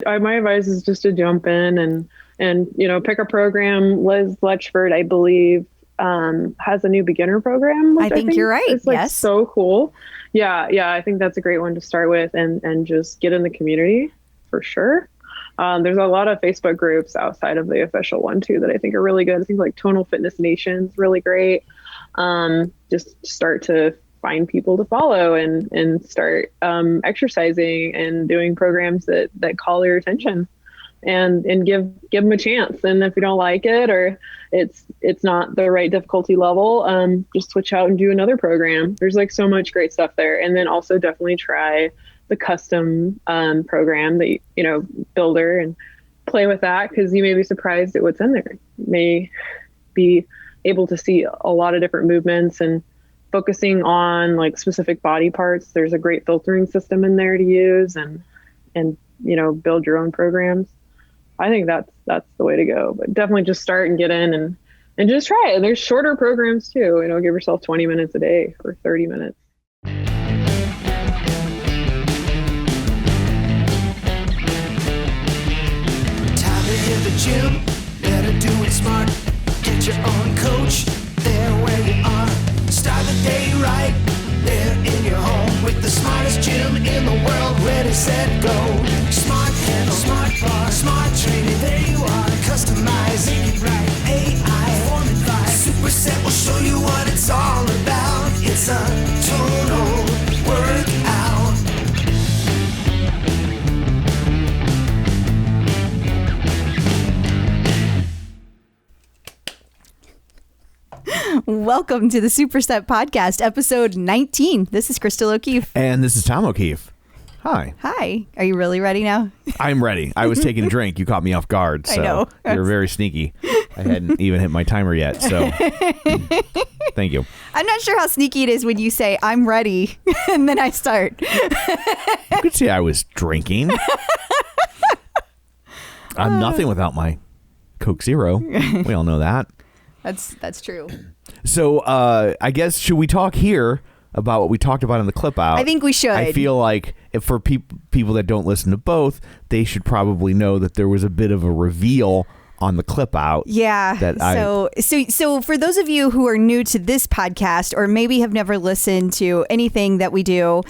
My advice is just to jump in and pick a program. Liz Letchford, I believe, has a new beginner program, which I think you're right. It's yes. So cool. Yeah. I think that's a great one to start with and just get in the community for sure. There's a lot of Facebook groups outside of the official one too that I think are really good. I think like Tonal Fitness Nation's really great. Just start to find people to follow and start exercising and doing programs that call your attention and give them a chance. And if you don't like it or it's not the right difficulty level, just switch out and do another program. There's like so much great stuff there. And then also definitely try the custom program that builder and play with that, because you may be surprised at what's in there. You may be able to see a lot of different movements and focusing on like specific body parts. There's a great filtering system in there to use and build your own programs. I think that's the way to go. But definitely just start and get in and just try it. There's shorter programs too. Give yourself 20 minutes a day or 30 minutes. Time to hit the gym. Better do it smart. Get your own coach there where you are. Start the day right there in your home with the smartest gym in the world. Ready, set, go. Smart handle, smart bar, smart training. There you are. Customize, make it right. AI, form advice. Superset will show you what it's all about. It's a total workout. Welcome to the Superset Podcast, episode 19. This is Crystal O'Keefe. And this is Tom O'Keefe. Hi. Hi. Are you really ready now? I'm ready. I was taking a drink. You caught me off guard. So I know. You're very sneaky. I hadn't even hit my timer yet. So thank you. I'm not sure how sneaky it is when you say, I'm ready, and then I start. You could see I was drinking. I'm nothing without my Coke Zero. We all know that. That's true. So I guess, should we talk here about what we talked about in the clip out? I think we should. I feel like if for people that don't listen to both, they should probably know that there was a bit of a reveal on the clip out. Yeah. So for those of you who are new to this podcast or maybe have never listened to anything that we do,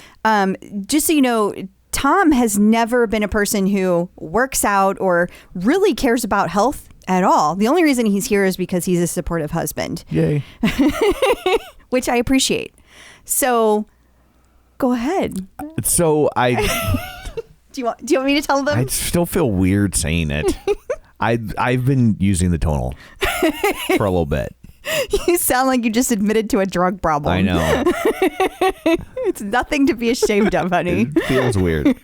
just so you know, Tom has never been a person who works out or really cares about health at all. The only reason he's here is because he's a supportive husband. Yay. Which I appreciate. So go ahead. So Do you want me to tell them? I still feel weird saying it. I've been using the Tonal for a little bit. You sound like you just admitted to a drug problem. I know. It's nothing to be ashamed of, honey. It feels weird.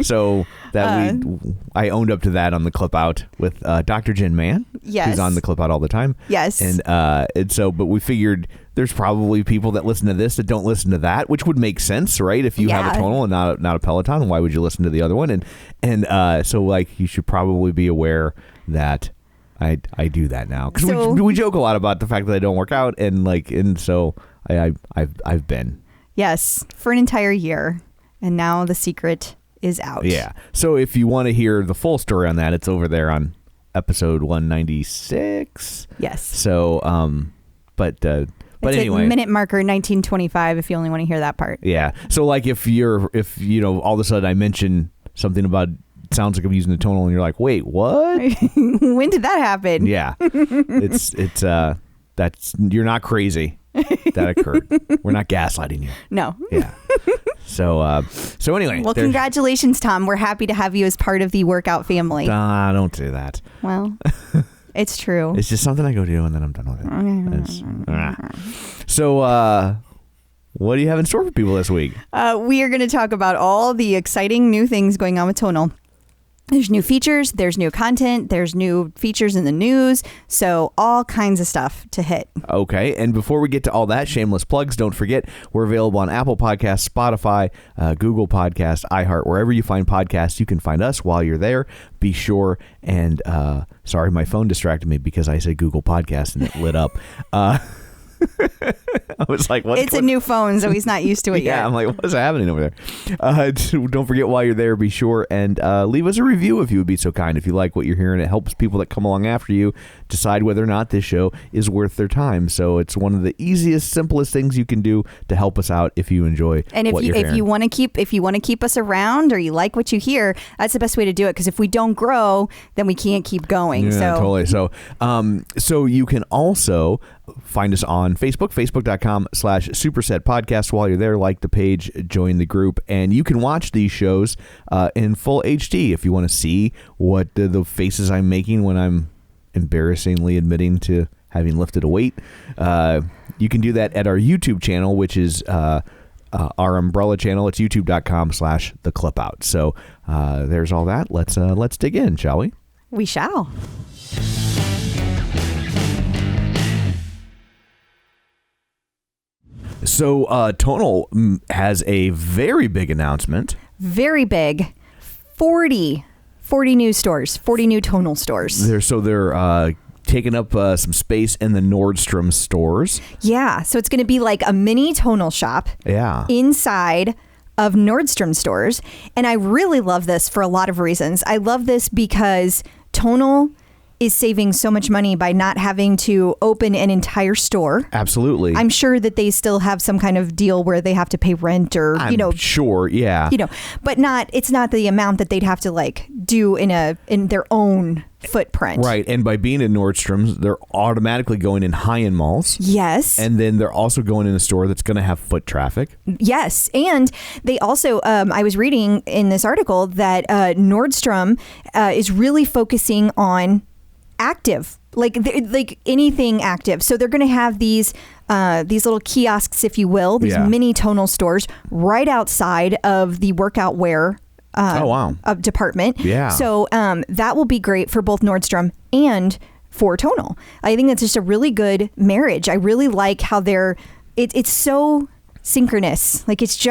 So I owned up to that on the clip out with Dr. Jen Mann. Yes. Who's on the clip out all the time. Yes. And so, but we figured there's probably people that listen to this that don't listen to that, which would make sense, right? If you have a Tonal and not a Peloton, why would you listen to the other one? And so like you should probably be aware that I do that now, because we joke a lot about the fact that I don't work out, and so I've been for an entire year, and now the secret is out. Yeah. So if you want to hear the full story on that, it's over there on episode 196. Yes. So but anyway, at minute marker 1925 if you only want to hear that part. Yeah. So like if you know all of a sudden I mention something about sounds like I'm using the Tonal and you're like, wait, what? When did that happen? Yeah. It's that's, you're not crazy. That occurred. We're not gaslighting you. No. Yeah. So anyway. Well, congratulations, Tom. We're happy to have you as part of the workout family. Don't do that. Well, it's true. It's just something I go do and then I'm done with it. So what do you have in store for people this week? We are going to talk about all the exciting new things going on with Tonal. There's new features, there's new content, there's new features in the news, so all kinds of stuff to hit. Okay, and before we get to all that, shameless plugs, don't forget, we're available on Apple Podcasts, Spotify, Google Podcasts, iHeart, wherever you find podcasts, you can find us while you're there. Be sure, and sorry, my phone distracted me because I said Google Podcasts and it lit up. I was like, what? It's a new phone, so he's not used to it yet. Yeah, I'm like, what is happening over there? Don't forget, while you're there, be sure and leave us a review if you would be so kind. If you like what you're hearing, it helps people that come along after you decide whether or not this show is worth their time. So it's one of the easiest, simplest things you can do to help us out if you enjoy what you're hearing. If you want to keep us around, or you like what you hear, that's the best way to do it. Because if we don't grow, then we can't keep going. Yeah, totally. So you can also find us on Facebook, facebook.com/Superset Podcast. While you're there, like the page, join the group, and you can watch these shows in full HD if you want to see what the faces I'm making when I'm embarrassingly admitting to having lifted a weight. You can do that at our YouTube channel, which is our umbrella channel. It's youtube.com/theclipout. So there's all that. Let's dig in, shall we? We shall. So Tonal has a very big announcement. Very big. 40 new stores, 40 new Tonal stores. They're taking up some space in the Nordstrom stores. Yeah, so it's going to be like a mini Tonal shop. Yeah. Inside of Nordstrom stores. And I really love this for a lot of reasons. I love this because Tonal is saving so much money by not having to open an entire store. Absolutely. I'm sure that they still have some kind of deal where they have to pay rent or, sure, yeah. But it's not the amount that they'd have to like do in their own footprint. Right. And by being in Nordstrom's, they're automatically going in high-end malls. Yes. And then they're also going in a store that's going to have foot traffic. Yes. And they also, I was reading in this article that Nordstrom is really focusing on active, like anything active. So they're going to have these little kiosks, if you will, these mini Tonal stores right outside of the workout wear department. Yeah. So that will be great for both Nordstrom and for Tonal. I think that's just a really good marriage. I really like how it's so synchronous. Like it's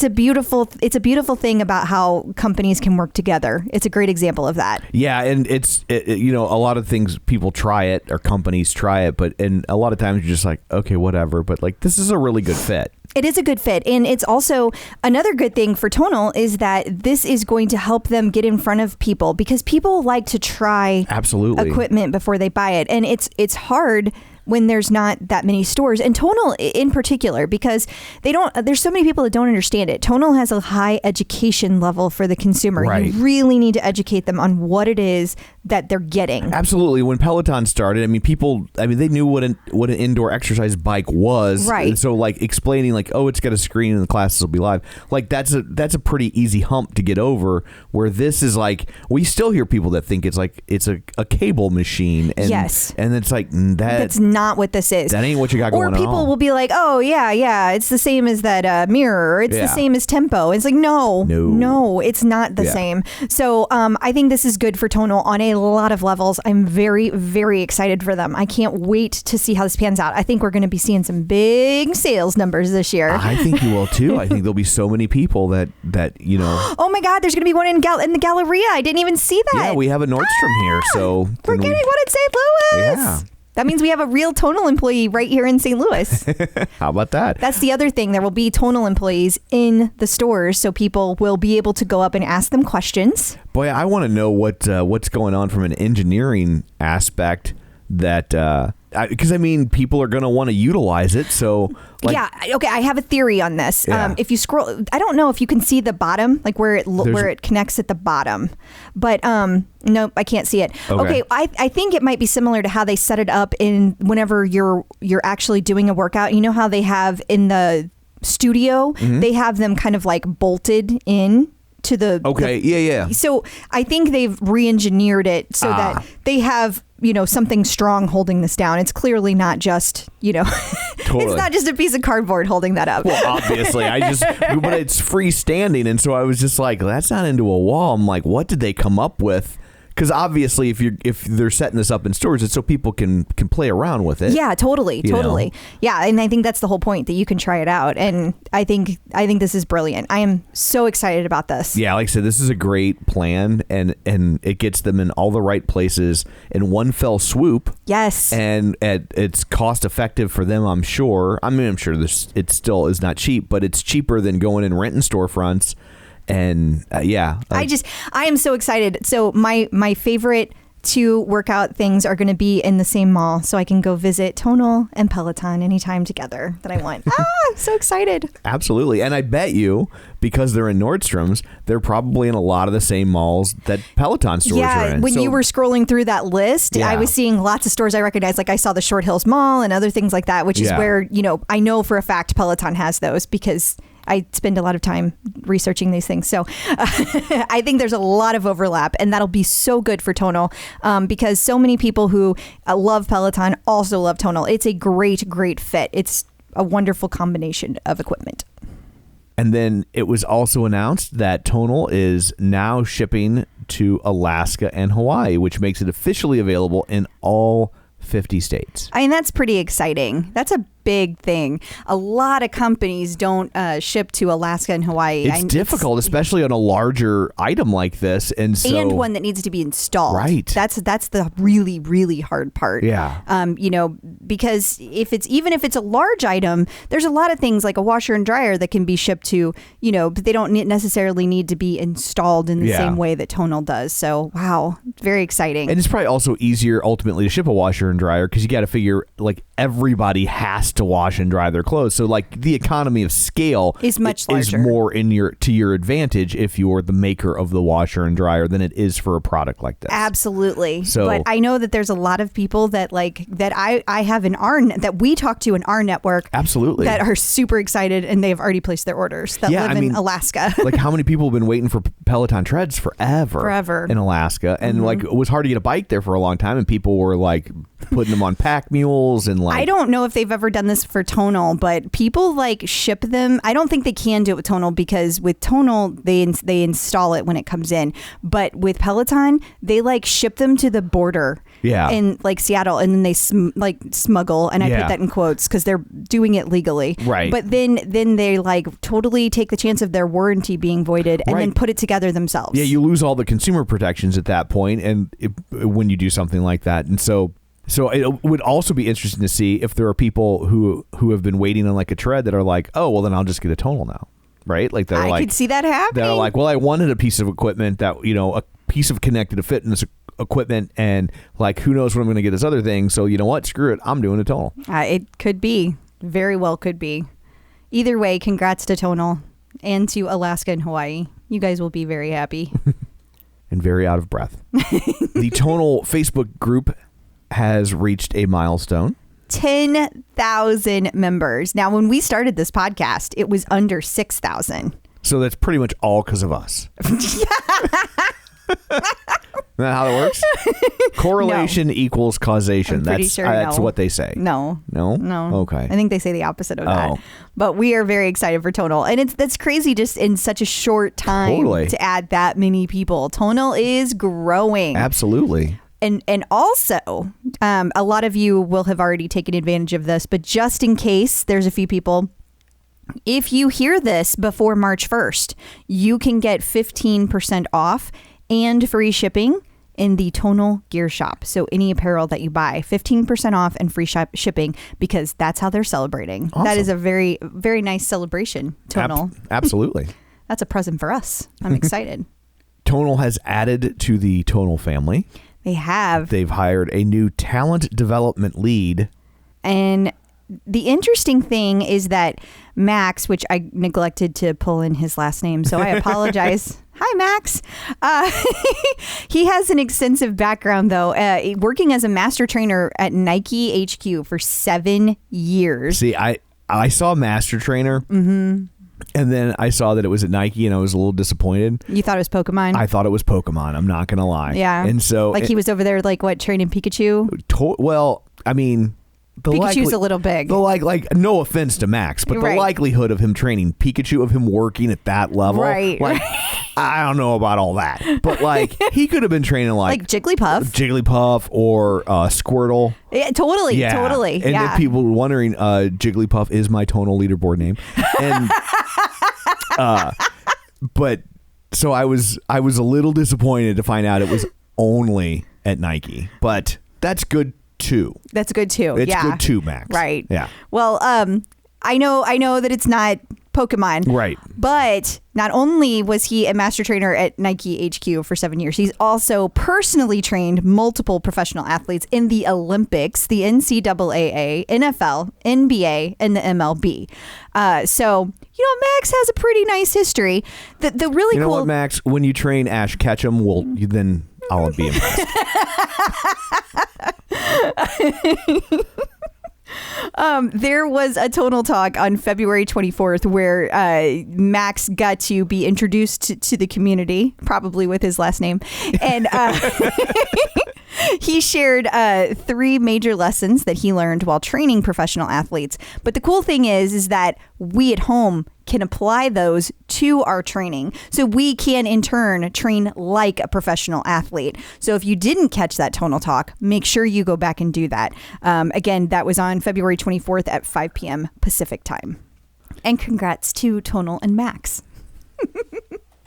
a beautiful thing about how companies can work together. It's a great example of that. Yeah, and it's a lot of things people try it or companies try it, and a lot of times you're just like, okay, whatever. But like, this is a really good fit. It is a good fit. And it's also another good thing for Tonal is that this is going to help them get in front of people because people like to try equipment before they buy it. And it's hard when there's not that many stores, and Tonal in particular, because there's so many people that don't understand it. Tonal has a high education level for the consumer. Right. You really need to educate them on what it is that they're getting. Absolutely. When Peloton started, they knew what an indoor exercise bike was. Right. And so like explaining like, oh, it's got a screen and the classes will be live. Like that's a pretty easy hump to get over, where this is like, we still hear people that think it's a cable machine. And, yes. And it's like, that's not what this is. That ain't what you got going on. Or people will be like, oh yeah, it's the same as that mirror. Or it's the same as Tempo. It's like, no, it's not the same. So I think this is good for Tonal on a lot of levels. I'm very, very excited for them. I can't wait to see how this pans out. I think we're going to be seeing some big sales numbers this year. I think you will too. I think there'll be so many people that Oh my God, there's going to be one in the Galleria. I didn't even see that. Yeah, we have a Nordstrom here, so we're getting one in St. Louis. Yeah. That means we have a real Tonal employee right here in St. Louis. How about that? That's the other thing. There will be Tonal employees in the stores, so people will be able to go up and ask them questions. Boy, I want to know what's going on from an engineering aspect. That because people are going to want to utilize it. So okay. I have a theory on this. Yeah. If you scroll, I don't know if you can see the bottom, like where it connects at the bottom, but nope, I can't see it. Okay, I think it might be similar to how they set it up in whenever you're actually doing a workout. You know how they have in the studio, they have them kind of like bolted in to the yeah. So I think they've re-engineered it so that they have something strong holding this down. It's clearly not just Totally. It's not just a piece of cardboard holding that up. Well, obviously, but it's freestanding, and so I was just like, that's not into a wall. I'm like, what did they come up with? because obviously if they're setting this up in stores, it's so people can play around with it. Yeah, totally. Yeah, and I think that's the whole point, that you can try it out. And I think this is brilliant. I am so excited about this. Yeah, like I said, this is a great plan, and it gets them in all the right places in one fell swoop. Yes. And it's cost effective for them, I'm sure. I mean, I'm sure it still is not cheap, but it's cheaper than going and renting storefronts. And I am so excited. So my favorite 2 workout things are going to be in the same mall, so I can go visit Tonal and Peloton anytime together that I want. I'm so excited. Absolutely. And I bet you, because they're in Nordstrom's, they're probably in a lot of the same malls that Peloton stores are in. When you were scrolling through that list, I was seeing lots of stores I recognized. Like I saw the Short Hills Mall and other things like that, which is where, I know for a fact Peloton has those, because I spend a lot of time researching these things. So I think there's a lot of overlap, and that'll be so good for Tonal, because so many people who love Peloton also love Tonal. It's a great, great fit. It's a wonderful combination of equipment. And then it was also announced that Tonal is now shipping to Alaska and Hawaii, which makes it officially available in all 50 states. I mean, that's pretty exciting. That's a big thing. A lot of companies don't ship to Alaska and Hawaii. It's difficult, especially on a larger item like this, and one that needs to be installed. Right. That's the really, really hard part. Yeah. Because if it's a large item, there's a lot of things like a washer and dryer that can be shipped to, but they don't necessarily need to be installed in the same way that Tonal does. So wow, very exciting. And it's probably also easier ultimately to ship a washer and dryer, because you got to figure like everybody has to wash and dry their clothes. So like the economy of scale is much larger. Is more to your advantage if you're the maker of the washer and dryer than it is for a product like this. Absolutely. But I know that there's a lot of people that I have that we talk to in our network. Absolutely. That are super excited, and they have already placed their orders that live in Alaska. Like how many people have been waiting for Peloton treads forever in Alaska, and like it was hard to get a bike there for a long time, and people were like putting them on pack mules and like. I don't know if they've ever done this for Tonal, but people like ship them. I don't think they can do it with Tonal, because with Tonal they install it when it comes in, but with Peloton they like ship them to the border in like Seattle, and then they smuggle, and I put that in quotes because they're doing it legally, right? But then they like totally take the chance of their warranty being voided and then put it together themselves. Yeah, you lose all the consumer protections at that point, and when you do something like that. And so it would also be interesting to see if there are people who have been waiting on like a tread that are like, oh, well, then I'll just get a Tonal now, right? Like I could see that happening. They're like, well, I wanted a piece of equipment that, a piece of connected fitness equipment, and like, who knows when I'm going to get this other thing. So you know what? Screw it. I'm doing a Tonal. It could be. Very well could be. Either way, congrats to Tonal and to Alaska and Hawaii. You guys will be very happy. And very out of breath. The Tonal Facebook group has reached a milestone. 10,000 members. Now, when we started this podcast, it was under 6,000. So that's pretty much all because of us. Isn't that how it works? Correlation equals causation. That's what they say. No. Okay. I think they say the opposite of that. But we are very excited for Tonal, and that's crazy just in such a short time to add that many people. Tonal is growing. Absolutely. And also, a lot of you will have already taken advantage of this, but just in case there's a few people, if you hear this before March 1st, you can get 15% off and free shipping in the Tonal Gear Shop. So any apparel that you buy, 15% off and free shipping, because that's how they're celebrating. Awesome. That is a very, very nice celebration, Tonal. Absolutely. That's a present for us. I'm excited. Tonal has added to the Tonal family. They have. They've hired a new talent development lead. And the interesting thing is that Max, which I neglected to pull in his last name, so I apologize. Hi, Max. He has an extensive background, though, working as a master trainer at Nike HQ for 7 years. See, I saw master trainer. Mm-hmm. And then I saw that it was at Nike, and I was a little disappointed. You thought it was Pokemon? I thought it was Pokemon. I'm not going to lie. Yeah. And so... he was over there, training Pikachu? Well, I mean... Pikachu's a little big. No offense to Max, but the likelihood of him training Pikachu, of him working at that level... Right. I don't know about all that, but like he could have been training like Jigglypuff or Squirtle. Yeah, totally. And yeah. if people were wondering, Jigglypuff is my tonal leaderboard name, and but so I was a little disappointed to find out it was only at Nike, but that's good too. That's good too. It's good too, Max. Right. Yeah. Well, I know that it's not Pokemon. Right. But not only was he a master trainer at Nike HQ for 7 years, he's also personally trained multiple professional athletes in the Olympics, the NCAA, NFL, NBA, and the MLB. So, Max has a pretty nice history. The really cool... You know what, Max? When you train Ash Ketchum, then I'll be impressed. There was a tonal talk on February 24th where Max got to be introduced to the community, probably with his last name. And he shared 3 major lessons that he learned while training professional athletes. But the cool thing is that we at home can apply those to our training. So we can in turn train like a professional athlete. So if you didn't catch that tonal talk, make sure you go back and do that. Again, that was on February 24th at 5 p.m. Pacific time. And congrats to Tonal and Max.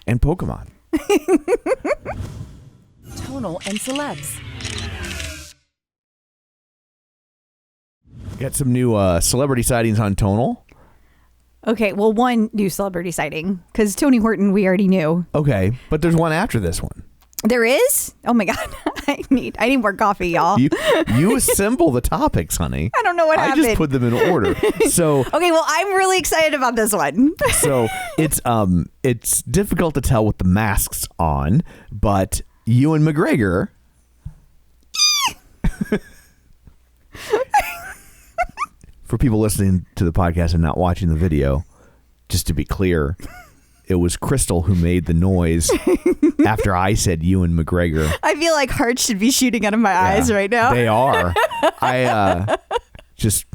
And Pokemon. Tonal and celebs. Got some new celebrity sightings on Tonal. Okay, well, one new celebrity sighting, because Tony Horton we already knew. Okay, but there's one after this one. There is? Oh my God, I need more coffee, y'all. You assemble the topics, honey. I don't know what happened. I just put them in order. So okay, well, I'm really excited about this one. So it's difficult to tell with the masks on, but Ewan McGregor. For people listening to the podcast and not watching the video, just to be clear, it was Crystal who made the noise after I said Ewan McGregor. I feel like hearts should be shooting out of my eyes right now. They are. I just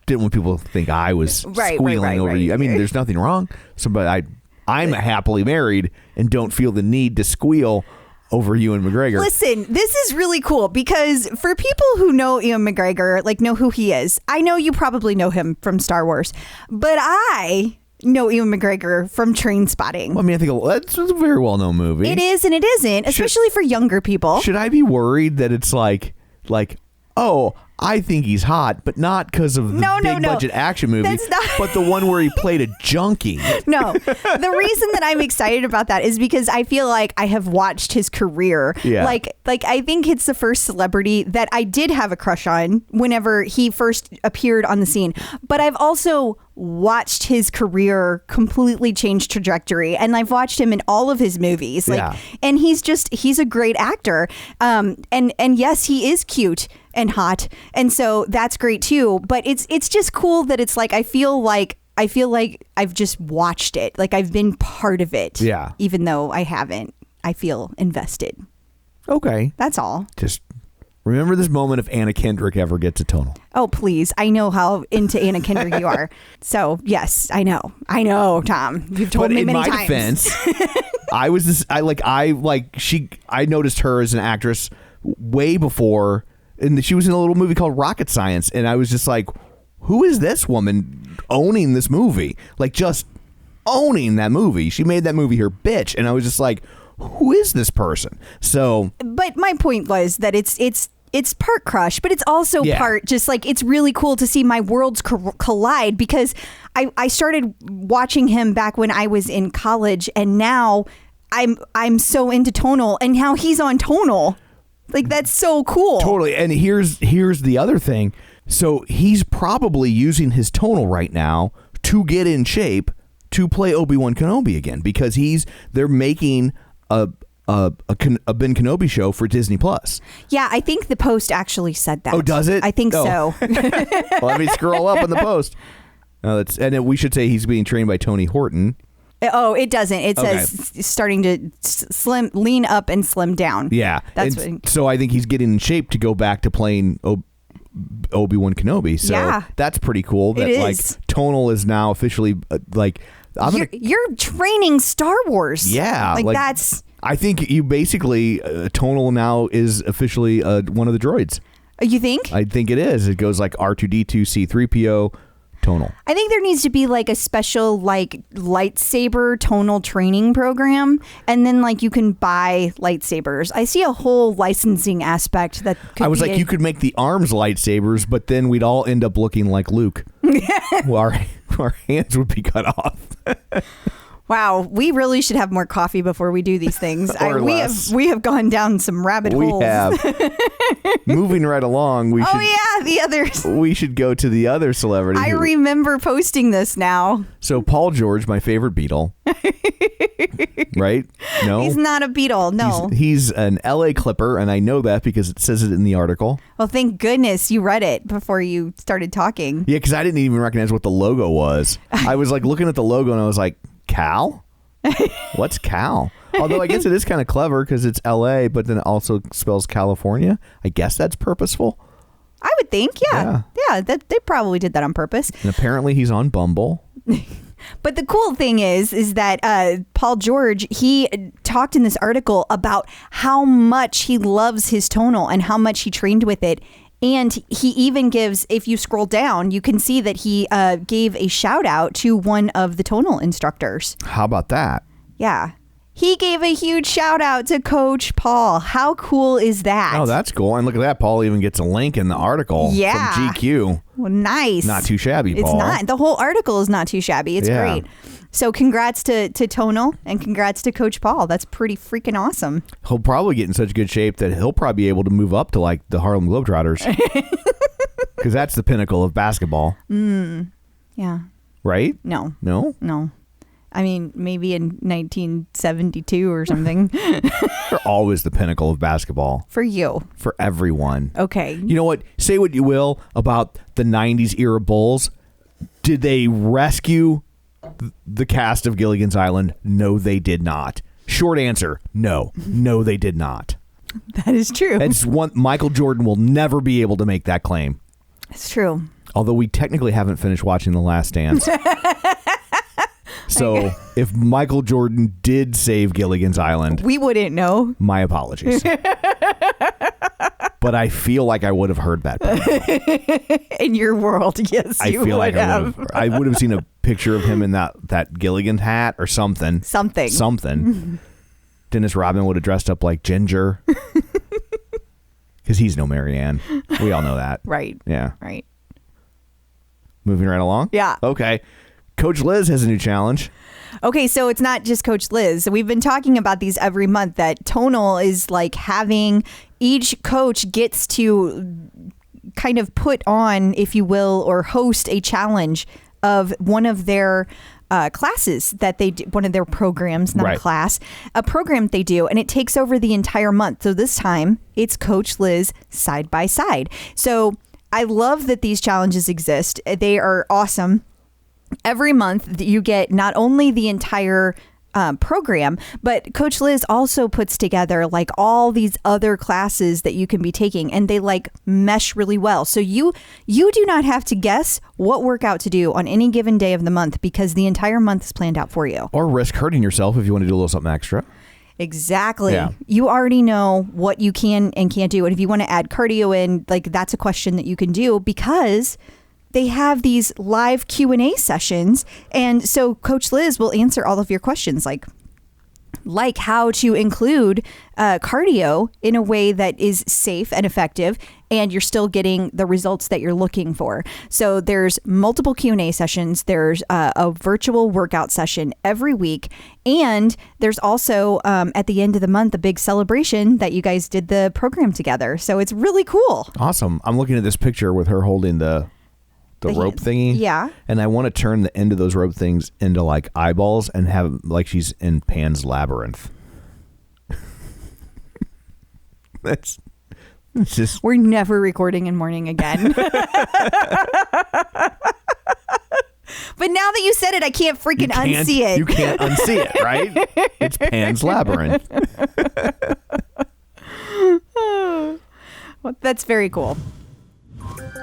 didn't want people to think I was squealing over you. I mean, there's nothing wrong. But I'm happily married and don't feel the need to squeal over Ewan McGregor. Listen, this is really cool because for people who know Ewan McGregor, like know who he is, I know you probably know him from Star Wars, but I know Ewan McGregor from Train Spotting. Well, I mean, I think that's a very well-known movie. It is and it isn't, especially for younger people. Should I be worried that it's like, oh, I think he's hot, but not because of the big-budget action movie, but the one where he played a junkie. No. The reason that I'm excited about that is because I feel like I have watched his career. Yeah. Like I think it's the first celebrity that I did have a crush on whenever he first appeared on the scene. But I've also watched his career completely change trajectory, and I've watched him in all of his movies. And he's a great actor. And yes, he is cute and hot, and so that's great too. But it's just cool that it's like I feel like I've just watched it, like I've been part of it. Yeah. Even though I haven't, I feel invested. Okay, that's all. Just remember this moment if Anna Kendrick ever gets a Tonal. Oh please! I know how into Anna Kendrick you are. So yes, I know, Tom. You've told me many times. But in my defense, I noticed her as an actress way before. And she was in a little movie called Rocket Science. And I was just like, who is this woman owning this movie? Like, just owning that movie. She made that movie her bitch. And I was just like, who is this person? So. But my point was that it's part crush, but it's also part just like it's really cool to see my worlds collide because I started watching him back when I was in college. And now I'm so into Tonal. And now he's on Tonal. Like, that's so cool. Totally. And here's the other thing. So he's probably using his Tonal right now to get in shape to play Obi-Wan Kenobi again because they're making a Ben Kenobi show for Disney Plus. Yeah, I think the post actually said that. Oh, does it? I think so. Well, let me scroll up in the post. And we should say he's being trained by Tony Horton. Oh, it doesn't. It says starting to lean up and slim down. Yeah. So I think he's getting in shape to go back to playing Obi-Wan Kenobi. So that's pretty cool that like Tonal is now officially You're training Star Wars. Yeah. Like that's... I think you basically, Tonal now is officially one of the droids. You think? I think it is. It goes like R2-D2, C-3PO, Tonal. I think there needs to be like a special like lightsaber tonal training program, and then like you can buy lightsabers. I see a whole licensing aspect that could I was like, you could make the arms lightsabers, but then we'd all end up looking like Luke. Well, our hands would be cut off. Wow, we really should have more coffee before we do these things. We have gone down some rabbit holes. We have. Moving right along, the others. We should go to the other celebrity. I remember posting this now. So Paul George, my favorite Beatle. Right? No. He's not a Beatle, no. He's an LA Clipper, and I know that because it says it in the article. Well, thank goodness you read it before you started talking. Yeah, because I didn't even recognize what the logo was. I was like looking at the logo and I was like, Cal? What's Cal? Although I guess it is kind of clever because it's LA, but then it also spells California. I guess that's purposeful. I would think, yeah. That they probably did that on purpose. And apparently he's on Bumble. But the cool thing is that Paul George, he talked in this article about how much he loves his tonal and how much he trained with it. And he even gives, if you scroll down, you can see that he gave a shout out to one of the tonal instructors. How about that? Yeah. He gave a huge shout out to Coach Paul. How cool is that? Oh, that's cool. And look at that. Paul even gets a link in the article from GQ. Well, nice. Not too shabby, Paul. It's not. The whole article is not too shabby. It's great. So congrats to Tonal and congrats to Coach Paul. That's pretty freaking awesome. He'll probably get in such good shape that he'll probably be able to move up to like the Harlem Globetrotters. Because that's the pinnacle of basketball. Yeah. Right? No. No? No. I mean, maybe in 1972 or something. They're always the pinnacle of basketball. For you. For everyone. Okay. You know what? Say what you will about the 90s era Bulls. Did they rescue the cast of Gilligan's Island? No, they did not. Short answer, no. No, they did not. That is true. It's one. Michael Jordan will never be able to make that claim. It's true. Although we technically haven't finished watching The Last Dance. So if Michael Jordan did save Gilligan's Island, we wouldn't know. My apologies. But I feel like I would have heard that. In your world, yes, I feel like I would have seen a picture of him in that Gilligan hat or something. Something. Dennis Rodman would have dressed up like Ginger. Because he's no Marianne. We all know that. Right. Yeah. Right. Moving right along? Yeah. Okay. Coach Liz has a new challenge. Okay, so it's not just Coach Liz. We've been talking about these every month, that Tonal is like having each coach gets to kind of put on, if you will, or host a challenge of one of their classes that they do, one of their programs, not a class, a program they do, and it takes over the entire month. So this time it's Coach Liz side by side. So I love that these challenges exist. They are awesome. Every month you get not only the entire program, but Coach Liz also puts together like all these other classes that you can be taking, and they like mesh really well. So you do not have to guess what workout to do on any given day of the month, because the entire month is planned out for you. Or risk hurting yourself if you want to do a little something extra. Exactly. Yeah. You already know what you can and can't do. And if you want to add cardio in, like that's a question that you can do, because they have these live Q&A sessions. And so Coach Liz will answer all of your questions, like how to include cardio in a way that is safe and effective, and you're still getting the results that you're looking for. So there's multiple Q&A sessions. There's a virtual workout session every week. And there's also, at the end of the month, a big celebration that you guys did the program together. So it's really cool. Awesome. I'm looking at this picture with her holding the rope thingy. Yeah. And I want to turn the end of those rope things into like eyeballs and have like she's in Pan's Labyrinth. That's just... We're never recording in morning again. But now that you said it, I can't freaking unsee it. You can't unsee it, right? It's Pan's Labyrinth. Well, that's very cool.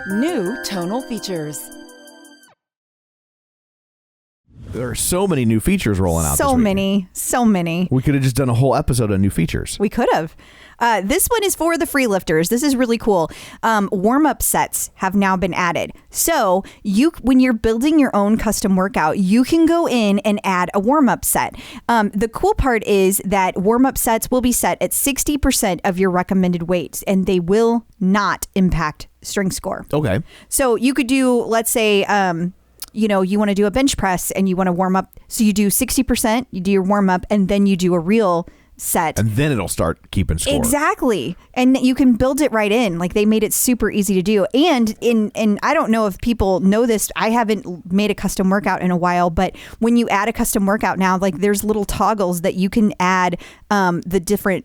New tonal features. There are so many new features rolling out. So many. We could have just done a whole episode on new features. We could have. This one is for the free lifters. This is really cool. Warm-up sets have now been added. So when you're building your own custom workout, you can go in and add a warm-up set. The cool part is that warm-up sets will be set at 60% of your recommended weights, and they will not impact strength score. Okay. So you could do, let's say, you want to do a bench press and you want to warm up. So you do 60%, you do your warm up, and then you do a real set. And then it'll start keeping score. Exactly. And you can build it right in. Like, they made it super easy to do. And I don't know if people know this. I haven't made a custom workout in a while, but when you add a custom workout now, like, there's little toggles that you can add the different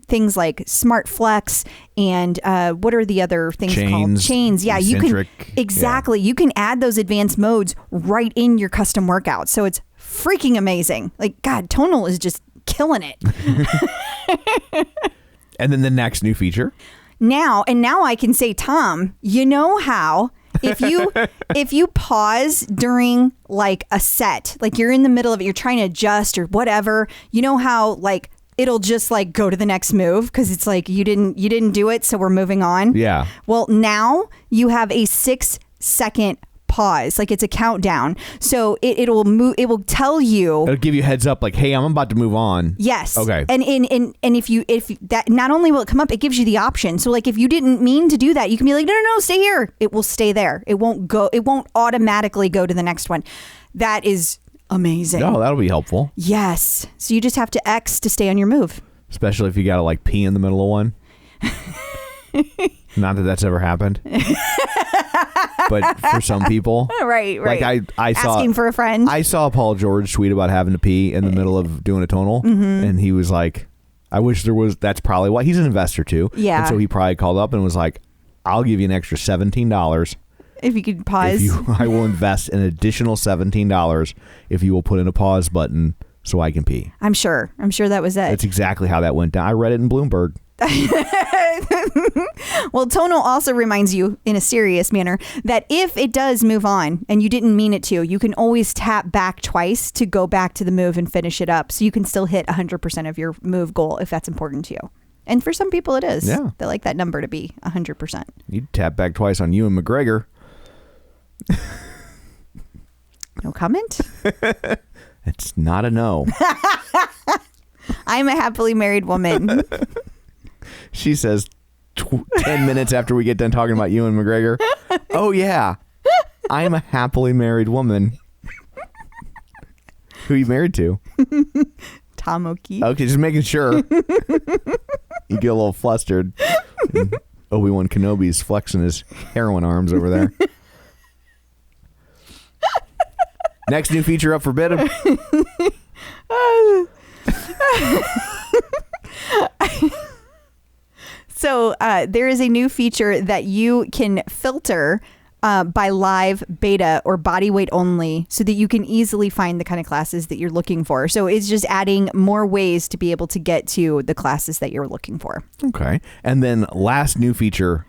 things like Smart Flex and what are the other things called? Chains. Yeah, eccentric. You can exactly. Yeah. You can add those advanced modes right in your custom workout. So it's freaking amazing. Like, God, Tonal is just killing it. And then the next new feature. Now I can say, Tom, you know how if you pause during like a set, like you're in the middle of it, you're trying to adjust or whatever, you know how like it'll just like go to the next move because it's like you didn't do it, so we're moving on. Yeah. Well, now you have a 6-second pause, like it's a countdown, so it will move. It will tell you. It'll give you a heads up, like, "Hey, I'm about to move on." Yes. Okay. And if that, not only will it come up, it gives you the option. So like if you didn't mean to do that, you can be like, no, stay here. It will stay there. It won't go. It won't automatically go to the next one. That is amazing. Oh, that'll be helpful. Yes. So you just have to X to stay on your move. Especially if you got to like pee in the middle of one. Not that that's ever happened. But for some people, right. Like I saw asking for a friend. I saw Paul George tweet about having to pee in the middle of doing a tonal, and he was like, "I wish there was." That's probably why he's an investor too. Yeah. And so he probably called up and was like, "I'll give you an extra $17 if you could pause. I will invest an additional $17 if you will put in a pause button so I can pee." I'm sure that was it. That's exactly how that went down. I read it in Bloomberg. Well, Tonal also reminds you in a serious manner that if it does move on and you didn't mean it to, you can always tap back twice to go back to the move and finish it up. So you can still hit 100% of your move goal if that's important to you. And for some people it is. Yeah. They like that number to be 100%. You tap back twice on Ewan McGregor. No comment? It's not a no. I'm a happily married woman. She says 10 minutes after we get done talking about Ewan McGregor. Oh, yeah. I'm a happily married woman. Who are you married to? Tom O'Keefe. Okay, just making sure. You get a little flustered. Obi-Wan Kenobi's flexing his heroin arms over there. Next new feature up for bid. So there is a new feature that you can filter by live, beta, or body weight only so that you can easily find the kind of classes that you're looking for. So it's just adding more ways to be able to get to the classes that you're looking for. Okay. And then last new feature.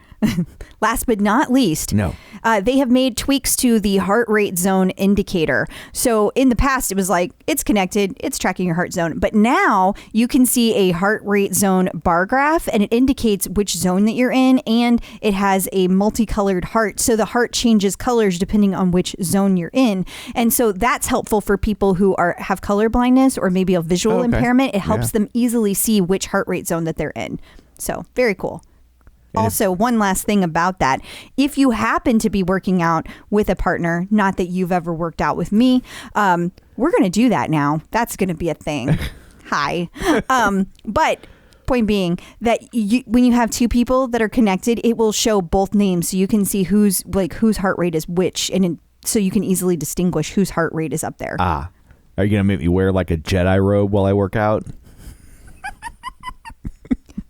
Last but not least, they have made tweaks to the heart rate zone indicator. So in the past, it was like, it's connected, it's tracking your heart zone. But now you can see a heart rate zone bar graph, and it indicates which zone that you're in, and it has a multicolored heart. So the heart changes colors depending on which zone you're in. And so that's helpful for people who have color blindness or maybe a visual impairment. It helps them easily see which heart rate zone that they're in. So very cool. Also, one last thing about that. If you happen to be working out with a partner, not that you've ever worked out with me, we're going to do that now. That's going to be a thing. Hi. But point being that when you have two people that are connected, it will show both names. So you can see whose heart rate is which. And so you can easily distinguish whose heart rate is up there. Are you going to make me wear like a Jedi robe while I work out?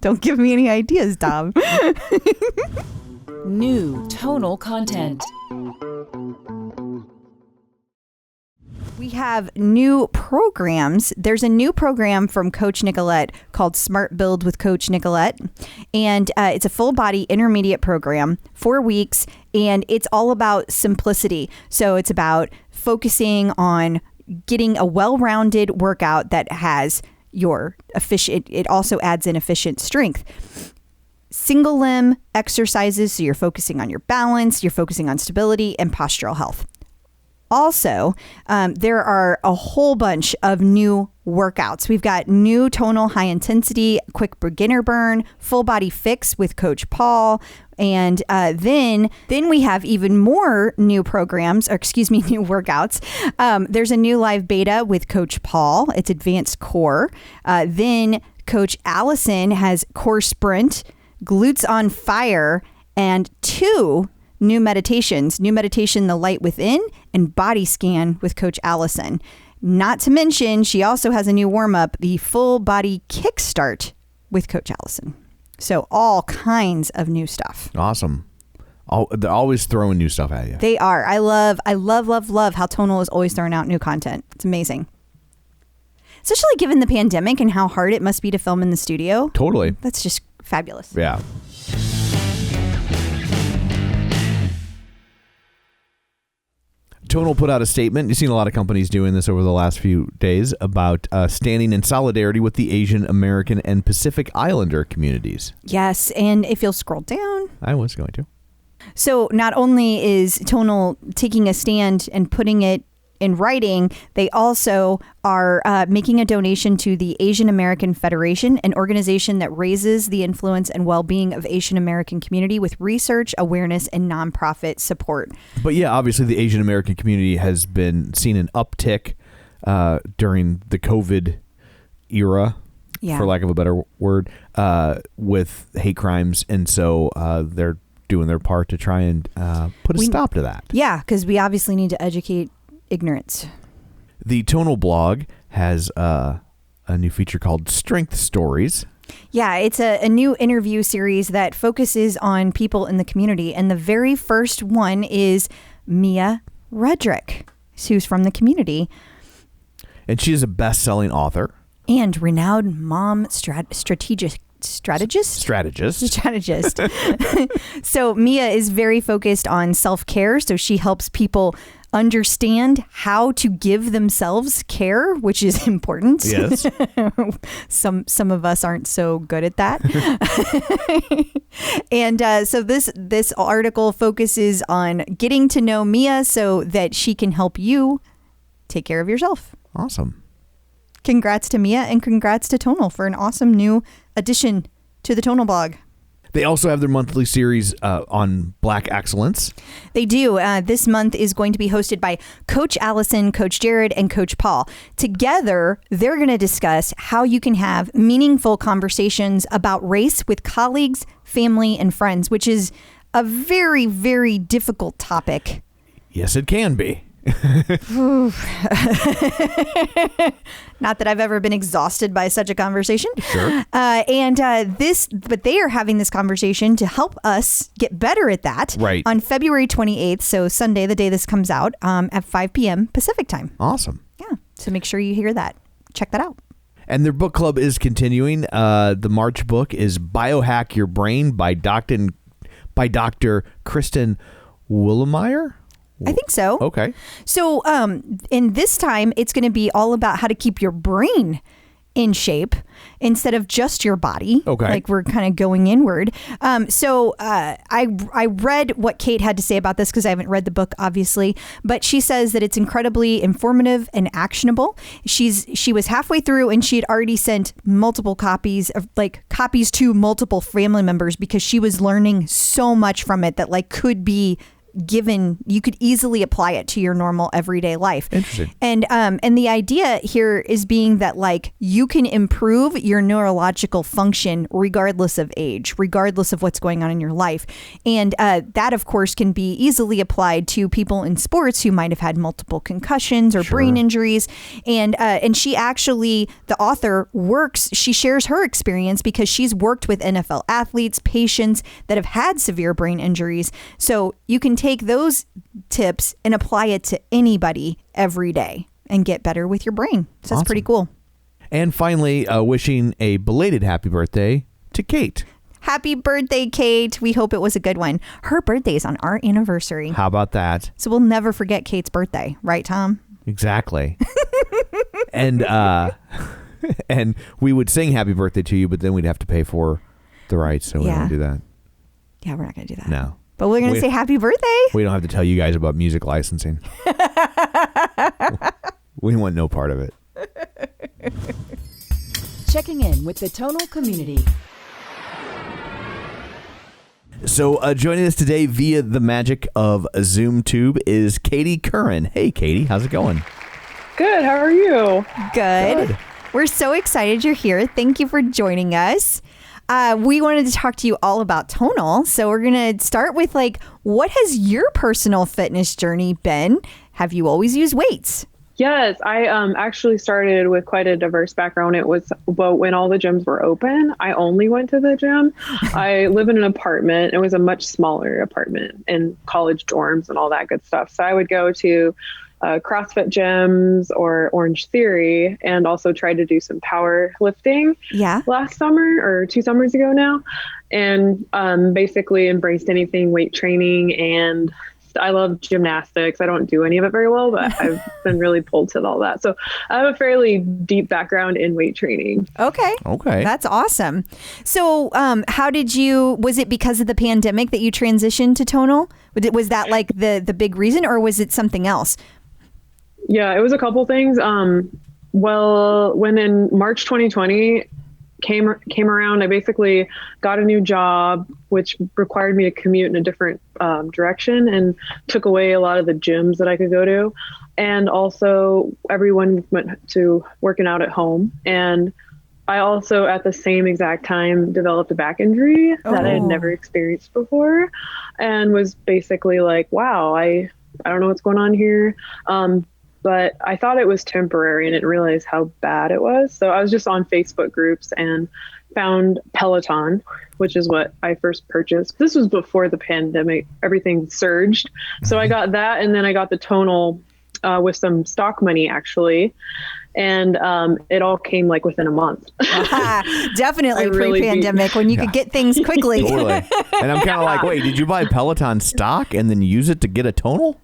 Don't give me any ideas, Dom. New tonal content. We have new programs. There's a new program from Coach Nicolette called Smart Build with Coach Nicolette. And it's a full body intermediate program, 4 weeks. And it's all about simplicity. So it's about focusing on getting a well-rounded workout that has your efficient, it also adds in efficient strength. Single limb exercises, so you're focusing on your balance, you're focusing on stability and postural health. Also, there are a whole bunch of new workouts. We've got new tonal high intensity, quick beginner burn, full body fix with Coach Paul. And then we have even more new programs, new workouts. There's a new live beta with Coach Paul. It's advanced core. Then Coach Allison has core sprint, glutes on fire, and 2 new meditations, New Meditation, The Light Within, and Body Scan with Coach Allison. Not to mention, she also has a new warm-up, the Full Body Kickstart with Coach Allison. So all kinds of new stuff. Awesome. They're always throwing new stuff at you. They are. I love how Tonal is always throwing out new content. It's amazing. Especially given the pandemic and how hard it must be to film in the studio. Totally. That's just fabulous. Yeah. Tonal put out a statement. You've seen a lot of companies doing this over the last few days about standing in solidarity with the Asian American and Pacific Islander communities. Yes, and if you'll scroll down. I was going to. So not only is Tonal taking a stand and putting it in writing, they also are making a donation to the Asian American Federation, an organization that raises the influence and well-being of Asian American community with research, awareness, and nonprofit support. But yeah, obviously the Asian American community has been seen an uptick during the COVID era, for lack of a better word, with hate crimes. And so they're doing their part to try and put a stop to that. Yeah, because we obviously need to educate ignorance. The Tonal blog has a new feature called Strength Stories. Yeah, it's a new interview series that focuses on people in the community. And the very first one is Mia Redrick, who's from the community. And she is a best-selling author. And renowned mom strategist. So Mia is very focused on self-care. So she helps people understand how to give themselves care, which is important. Yes. Some of us aren't so good at that. And so this article focuses on getting to know Mia so that she can help you take care of yourself. Awesome. Congrats to Mia and congrats to Tonal for an awesome new addition to the Tonal blog. They also have their monthly series on Black excellence. They do. This month is going to be hosted by Coach Allison, Coach Jared, and Coach Paul. Together, they're going to discuss how you can have meaningful conversations about race with colleagues, family, and friends, which is a very, very difficult topic. Yes, it can be. Not that I've ever been exhausted by such a conversation. Sure. But they are having this conversation to help us get better at that. Right. On February 28th, so Sunday, the day this comes out, at 5 p.m. Pacific time. Awesome. Yeah. So make sure you hear that. Check that out. And their book club is continuing. The March book is Biohack Your Brain by Dr. Kristen Willemeyer. I think so. Okay. So in this time, it's going to be all about how to keep your brain in shape instead of just your body. Okay. Like we're kind of going inward. So I read what Kate had to say about this because I haven't read the book, obviously. But she says that it's incredibly informative and actionable. She was halfway through and she had already sent multiple copies to multiple family members because she was learning so much from it that could be given, you could easily apply it to your normal everyday life. Interesting. And the idea here is being that you can improve your neurological function regardless of age, regardless of what's going on in your life. And that, of course, can be easily applied to people in sports who might have had multiple concussions or brain injuries. And she actually, the author, she shares her experience because she's worked with NFL athletes, patients that have had severe brain injuries. So you can take those tips and apply it to anybody every day and get better with your brain. So that's pretty cool. And finally, wishing a belated happy birthday to Kate. Happy birthday, Kate. We hope it was a good one. Her birthday is on our anniversary. How about that? So we'll never forget Kate's birthday. Right, Tom? Exactly. and and we would sing happy birthday to you, but then we'd have to pay for the rights, so we don't do that. Yeah, we're not going to do that. No. But we're going to say happy birthday. We don't have to tell you guys about music licensing. We want no part of it. Checking in with the Tonal community. So joining us today via the magic of ZoomTube is Katie Curran. Hey, Katie, how's it going? Good. How are you? Good. We're so excited you're here. Thank you for joining us. We wanted to talk to you all about Tonal. So we're going to start with what has your personal fitness journey been? Have you always used weights? Yes, I actually started with quite a diverse background. It was when all the gyms were open, I only went to the gym. I live in an apartment. It was a much smaller apartment in college dorms and all that good stuff. So I would go to CrossFit gyms or Orange Theory, and also tried to do some power lifting last summer or 2 summers ago now, and basically embraced anything weight training. And I love gymnastics. I don't do any of it very well, but I've been really pulled to all that. So I have a fairly deep background in weight training. Okay. That's awesome. So was it because of the pandemic that you transitioned to Tonal? Was that the big reason, or was it something else? Yeah, it was a couple things. Well, when in March 2020 came around, I basically got a new job, which required me to commute in a different direction and took away a lot of the gyms that I could go to. And also everyone went to working out at home. And I also, at the same exact time, developed a back injury that I had never experienced before, and was basically like, wow, I don't know what's going on here. But I thought it was temporary and didn't realize how bad it was. So I was just on Facebook groups and found Peloton, which is what I first purchased. This was before the pandemic, everything surged. So I got that, and then I got the Tonal with some stock money, actually. And it all came within a month. Definitely pre-pandemic when you could get things quickly. Totally. And I'm kind of like, wait, did you buy Peloton stock and then use it to get a Tonal?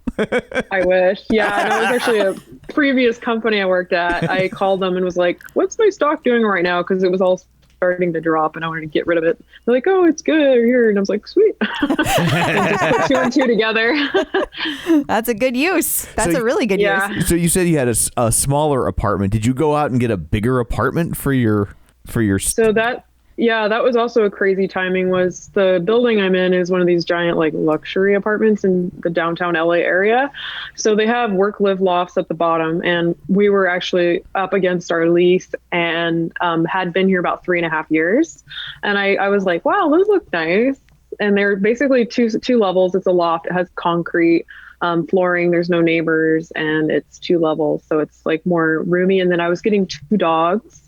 I wish. Yeah, no, it was actually a previous company I worked at. I called them and was like, what's my stock doing right now? Because it was all starting to drop and I wanted to get rid of it. They're like, oh, it's good here. And I was like, sweet. And just put 2 and 2 together. That's a good use. That's a really good use. So you said you had a smaller apartment. Did you go out and get a bigger apartment for your that was also a crazy timing. Was the building I'm in is one of these giant luxury apartments in the downtown LA area. So they have work-live lofts at the bottom, and we were actually up against our lease and had been here about 3.5 years. And I was like, wow, those look nice. And they're basically two levels. It's a loft. It has concrete flooring. There's no neighbors, and it's 2 levels. So it's more roomy. And then I was getting 2 dogs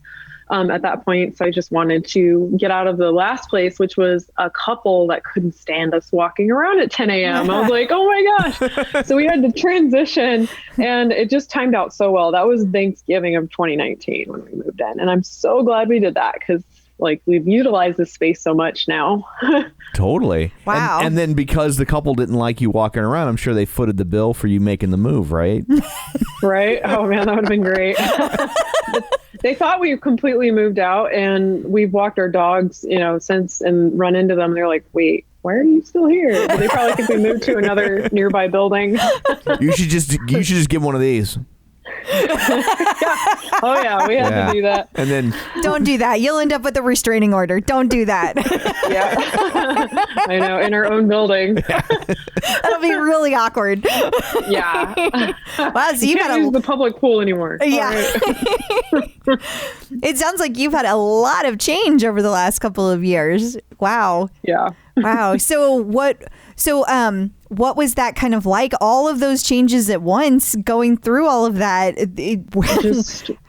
at that point. So I just wanted to get out of the last place, which was a couple that couldn't stand us walking around at 10 a.m. I was like, oh my gosh. So we had to transition, and it just timed out so well. That was Thanksgiving of 2019 when we moved in. And I'm so glad we did that, because we've utilized this space so much now. Totally. Wow. And then because the couple didn't like you walking around, I'm sure they footed the bill for you making the move, right? Right? Oh man, that would have been great. They thought we completely moved out, and we've walked our dogs, since, and run into them. They're like, wait, why are you still here? But they probably think we moved to another nearby building. You should just give one of these. Oh yeah, we had to do that. And then don't do that. You'll end up with a restraining order. Don't do that. Yeah. I know, in our own building. That'll be really awkward. Yeah. Wow, so you can't use the public pool anymore. Yeah. Right. It sounds like you've had a lot of change over the last couple of years. Wow. Yeah. Wow. So what was that kind of like? All of those changes at once, going through all of that.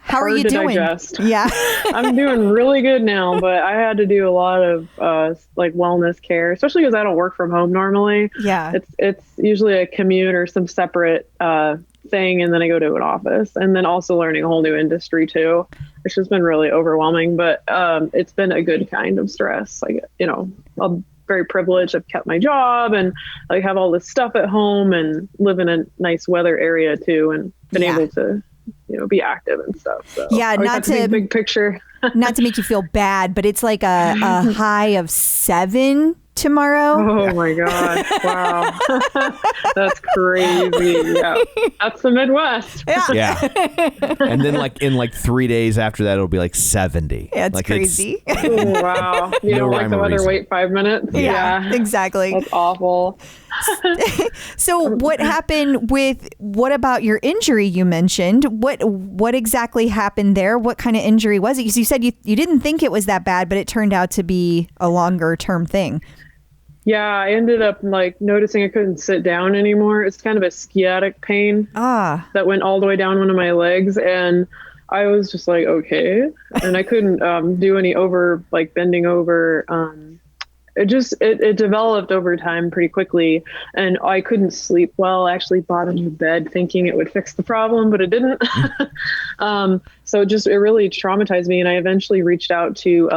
How are you doing? Digest. Yeah. I'm doing really good now, but I had to do a lot of wellness care, especially because I don't work from home normally. Yeah. It's usually a commute or some separate thing, and then I go to an office, and then also learning a whole new industry too, which has been really overwhelming, but it's been a good kind of stress. A very privileged. I've kept my job and I have all this stuff at home and live in a nice weather area too, and been able to, be active and stuff. So not to think big picture. Not to make you feel bad, but it's like a high of 7 tomorrow. Oh my God. Wow. That's crazy. Yeah. That's the Midwest. Yeah. And then in 3 days after that, it'll be like 70. Yeah, it's crazy. Oh, wow. You don't like the weather, wait 5 minutes? Yeah, exactly. That's awful. So what about your injury you mentioned? What exactly happened there? What kind of injury was it? Because you said you didn't think it was that bad, but it turned out to be a longer term thing. Yeah, I ended up noticing I couldn't sit down anymore. It's kind of a sciatic pain that went all the way down one of my legs. And I was just like, okay. And I couldn't do any bending over. It developed over time pretty quickly, and I couldn't sleep well. I actually bought a new bed thinking it would fix the problem, but it didn't. So it really traumatized me, and I eventually reached out to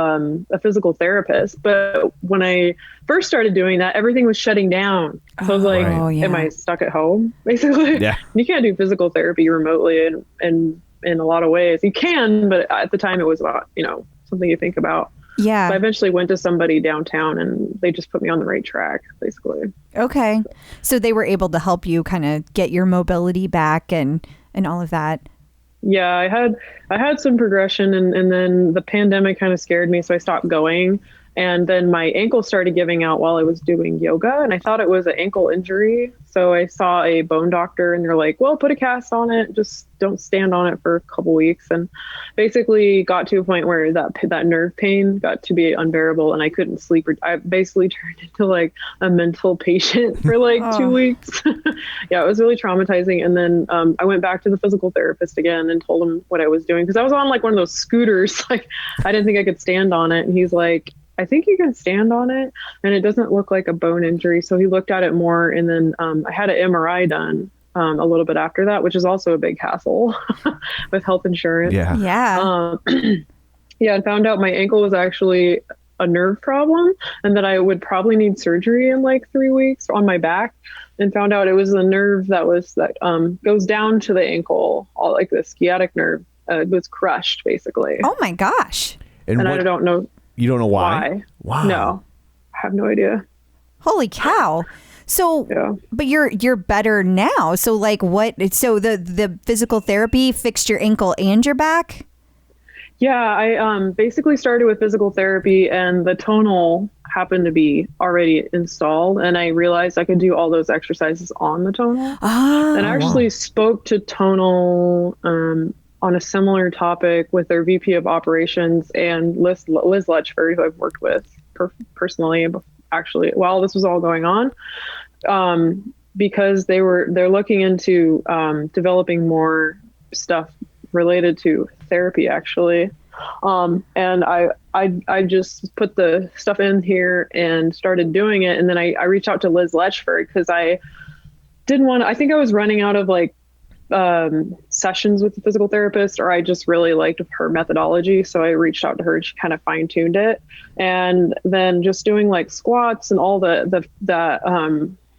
a physical therapist. But when I first started doing that, everything was shutting down. So I was like, am I stuck at home, basically? Yeah. You can't do physical therapy remotely, and in a lot of ways. You can, but at the time it was about, something you think about. Yeah. So I eventually went to somebody downtown and they just put me on the right track, basically. Okay. So they were able to help you kind of get your mobility back and all of that. Yeah, I had some progression and then the pandemic kind of scared me. So I stopped going. And then my ankle started giving out while I was doing yoga, and I thought it was an ankle injury. So I saw a bone doctor and they're like, well, put a cast on it. Just don't stand on it for a couple weeks. And basically got to a point where that nerve pain got to be unbearable and I couldn't sleep. I basically turned into a mental patient for 2 weeks. Yeah, it was really traumatizing. And then I went back to the physical therapist again and told him what I was doing. Cause I was on one of those scooters. I didn't think I could stand on it. And he's like, I think you can stand on it and it doesn't look like a bone injury. So he looked at it more. And then I had an MRI done a little bit after that, which is also a big hassle with health insurance. Yeah. Yeah. Yeah. And found out my ankle was actually a nerve problem and that I would probably need surgery in 3 weeks on my back, and found out it was the nerve that goes down to the ankle, all the sciatic nerve was crushed basically. Oh my gosh. And I don't know. You don't know why? Wow. No, I have no idea. Holy cow. So, yeah. But you're better now. So what? So the physical therapy fixed your ankle and your back? Yeah, I basically started with physical therapy, and the Tonal happened to be already installed, and I realized I could do all those exercises on the Tonal. Oh, and I actually spoke to Tonal on a similar topic with their VP of operations and Liz Letchford, who I've worked with personally actually while this was all going on, because they're looking into developing more stuff related to therapy actually. And I just put the stuff in here and started doing it. And then I reached out to Liz Letchford because I think I was running out of sessions with the physical therapist, or I just really liked her methodology. So I reached out to her and she kind of fine tuned it. And then just doing squats and all those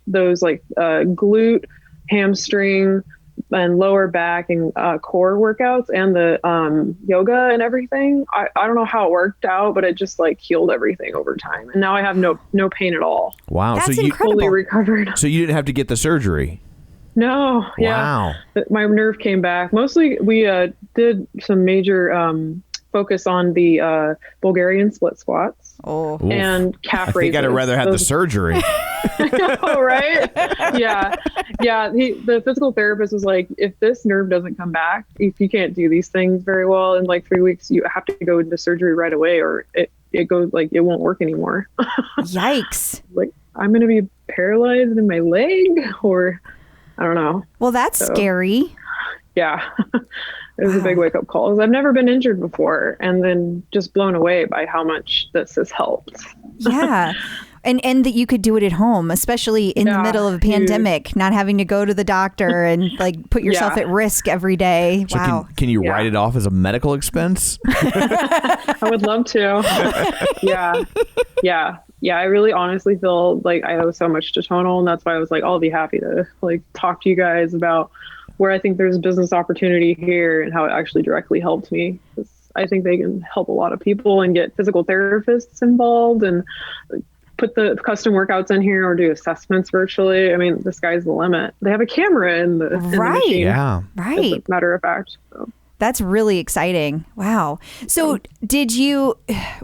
glute, hamstring and lower back and core workouts and the yoga and everything. I don't know how it worked out, but it just healed everything over time. And now I have no pain at all. Wow. That's so you incredible. Fully recovered. So you didn't have to get the surgery? No. Wow. Yeah. My nerve came back. Mostly we did some major focus on the Bulgarian split squats and calf raises. I think I'd rather have the surgery. Oh, right? Yeah. Yeah. The physical therapist was like, if this nerve doesn't come back, if you can't do these things very well in 3 weeks, you have to go into surgery right away, or it goes it won't work anymore. Yikes. I'm going to be paralyzed in my leg, or I don't know. Well, that's scary. Yeah. It was a big wake up call. I've never been injured before, and then just blown away by how much this has helped. Yeah. And that you could do it at home, especially in the middle of a pandemic, not having to go to the doctor and put yourself at risk every day. So wow. Can you write it off as a medical expense? I would love to. Yeah. Yeah. yeah, I really honestly feel like I owe so much to Tonal, and that's why I was like, I'll be happy to like talk to you guys about where I think there's business opportunity here and how it actually directly helped me. 'Cause I think they can help a lot of people and get physical therapists involved and put the custom workouts in here or do assessments virtually. I mean, the sky's the limit. They have a camera in the machine, Yeah. Right. as a matter of fact. So. That's really exciting. Wow. So did you,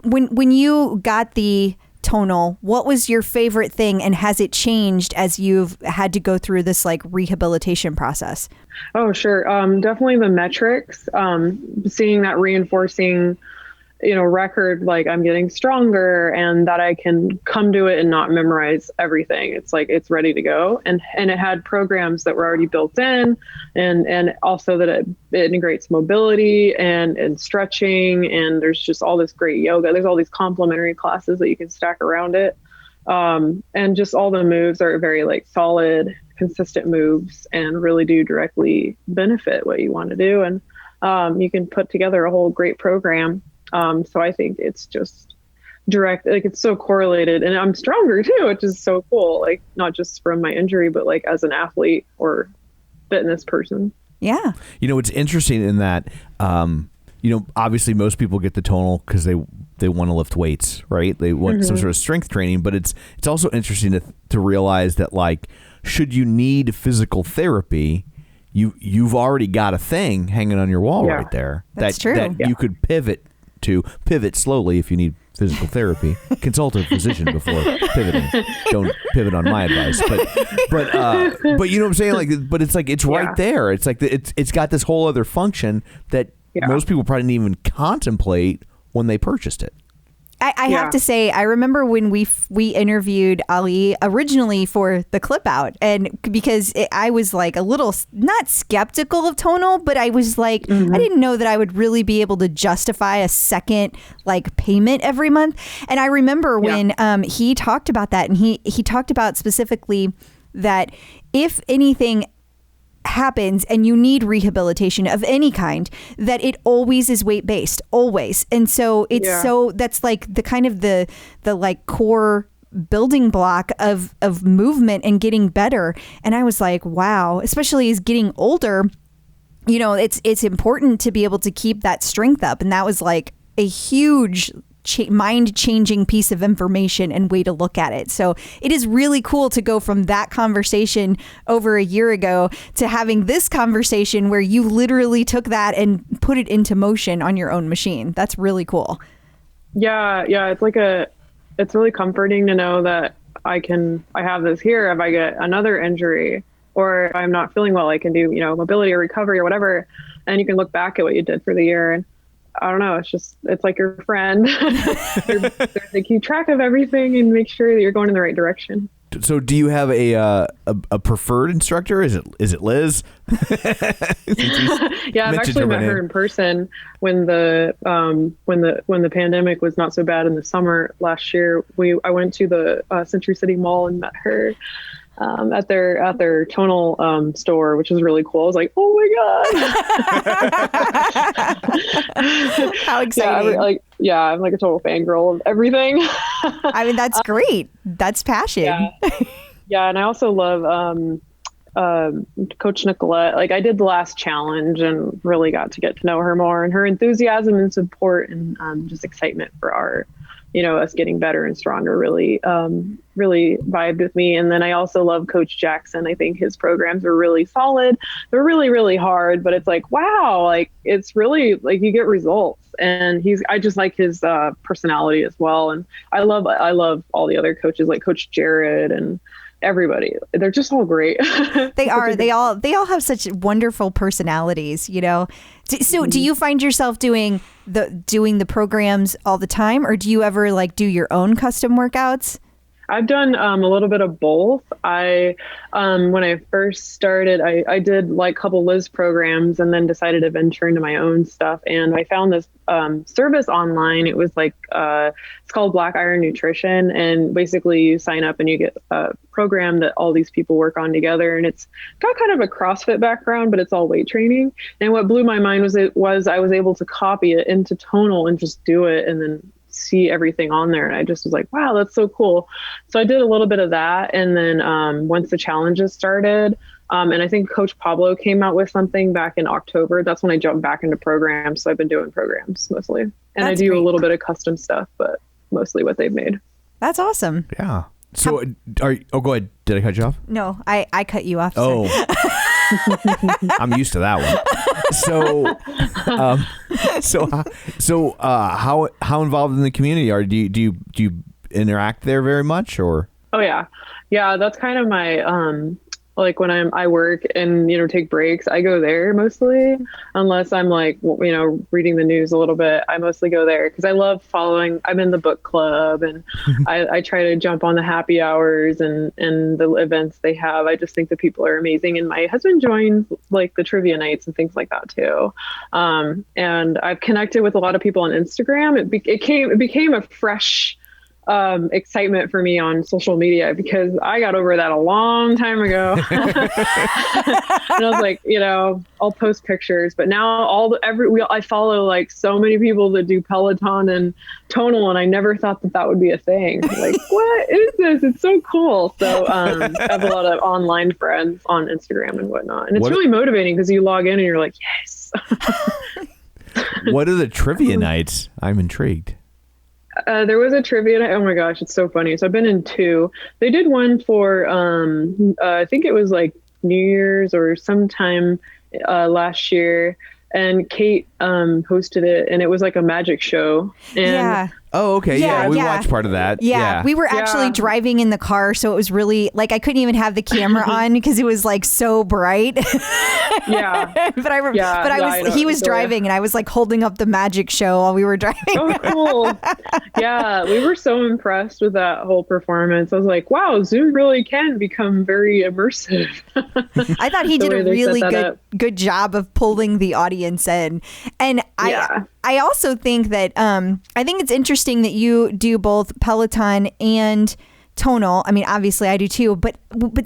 when you got the Tonal, what was your favorite thing, and has it changed as you've had to go through this like rehabilitation process? Oh, sure. Definitely the metrics, seeing that reinforcing, record, like I'm getting stronger and that I can come to it and not memorize everything. It's like, it's ready to go. And it had programs that were already built in, and also that it integrates mobility and stretching. And there's just all this great yoga. There's all these complementary classes that you can stack around it. And just all the moves are very like solid, consistent moves and really do directly benefit what you want to do. And you can put together a whole great program. So I think it's just direct, like it's so correlated, and I'm stronger too, which is so cool. Like not just from my injury, but like as an athlete or fitness person. Yeah. It's interesting in that, obviously most people get the Tonal because they want to lift weights, right? They want some sort of strength training, but it's also interesting to realize that like, should you need physical therapy, you've already got a thing hanging on your wall right there. That's true. That you could pivot slowly if you need physical therapy. Consult a physician before pivoting. Don't pivot on my advice. But you know what I'm saying? Like, but it's like, it's right there. It's like, it's got this whole other function that most people probably didn't even contemplate when they purchased it. I have to say, I remember when we interviewed Ali originally for the Clip Out, and because I was like a little not skeptical of Tonal, but I was like, I didn't know that I would really be able to justify a second like payment every month. And I remember when he talked about that, and he talked about specifically that if anything happens and you need rehabilitation of any kind, that it always is weight based, always. And so it's so that's like the kind of the like core building block of movement and getting better. And I was like, wow, especially as getting older, it's important to be able to keep that strength up. And that was like a huge mind-changing piece of information and way to look at it. So it is really cool to go from that conversation over a year ago to having this conversation where you literally took that and put it into motion on your own machine. That's really cool. Yeah. It's really comforting to know that I have this here if I get another injury, or if I'm not feeling well, I can do, mobility or recovery or whatever. And you can look back at what you did for the year, and I don't know. It's like your friend. They keep track of everything and make sure that you're going in the right direction. So do you have a preferred instructor? Is it Liz? Yeah, I've actually met her in person when the pandemic was not so bad in the summer last year. I went to the Century City Mall and met her at their Tonal store, which is really cool. I was like, oh my god. How exciting. I'm like a total fangirl of everything. I mean, that's great. That's passion. Yeah, and I also love Coach Nicolette. Like I did the last challenge and really got to get to know her more, and her enthusiasm and support and just excitement for our us getting better and stronger really vibed with me. And then I also love Coach Jackson. I think his programs are really solid. They're really, really hard, but it's like, wow, like it's really like you get results. And I just like his personality as well. And I love all the other coaches like Coach Jared and everybody. They're just all great. They are. They all have such wonderful personalities, So do you find yourself doing the programs all the time, or do you ever like do your own custom workouts? I've done a little bit of both. When I first started, I did like a couple Liz programs and then decided to venture into my own stuff. And I found this service online. It was like, it's called Black Iron Nutrition. And basically you sign up and you get a program that all these people work on together. And it's got kind of a CrossFit background, but it's all weight training. And what blew my mind was I was able to copy it into Tonal and just do it and then see everything on there. And I just was like, wow, that's so cool. So I did a little bit of that. And then once the challenges started, and I think Coach Pablo came out with something back in October. That's when I jumped back into programs. So I've been doing programs mostly. And That's I do great. a little bit of custom stuff, but mostly what they've made. That's awesome. Yeah. So go ahead. Did I cut you off? No, I cut you off. Oh, I'm used to that one. So, how involved in the community are you? Do you interact there very much, or? Oh yeah. Yeah. That's kind of my, like when I work and, take breaks, I go there mostly, unless I'm like, reading the news a little bit. I mostly go there because I love following. I'm in the book club, and I try to jump on the happy hours and the events they have. I just think the people are amazing. And my husband joins like the trivia nights and things like that too. And I've connected with a lot of people on Instagram. It became a fresh excitement for me on social media because I got over that a long time ago. And I was like, I'll post pictures, but now I follow like so many people that do Peloton and Tonal, and I never thought that would be a thing. Like, what is this? It's so cool. So I have a lot of online friends on Instagram and whatnot, and it's really motivating because you log in and you're like, yes. What are the trivia nights? I'm intrigued. There was a trivia night. Oh my gosh, it's so funny. So I've been in 2. They did one for, I think it was like New Year's or sometime last year. And Kate hosted it, and it was like a magic show. And Yeah. Oh, okay. Yeah, we watched part of that. Yeah, we were actually driving in the car, so it was really like I couldn't even have the camera on because it was like so bright. Yeah, he was driving, and I was like holding up the magic show while we were driving. Oh, cool. Yeah, we were so impressed with that whole performance. I was like, wow, Zoom really can become very immersive. I thought he did a really good job of pulling the audience in, and I also think that I think it's interesting that you do both Peloton and Tonal. I mean, obviously I do too, but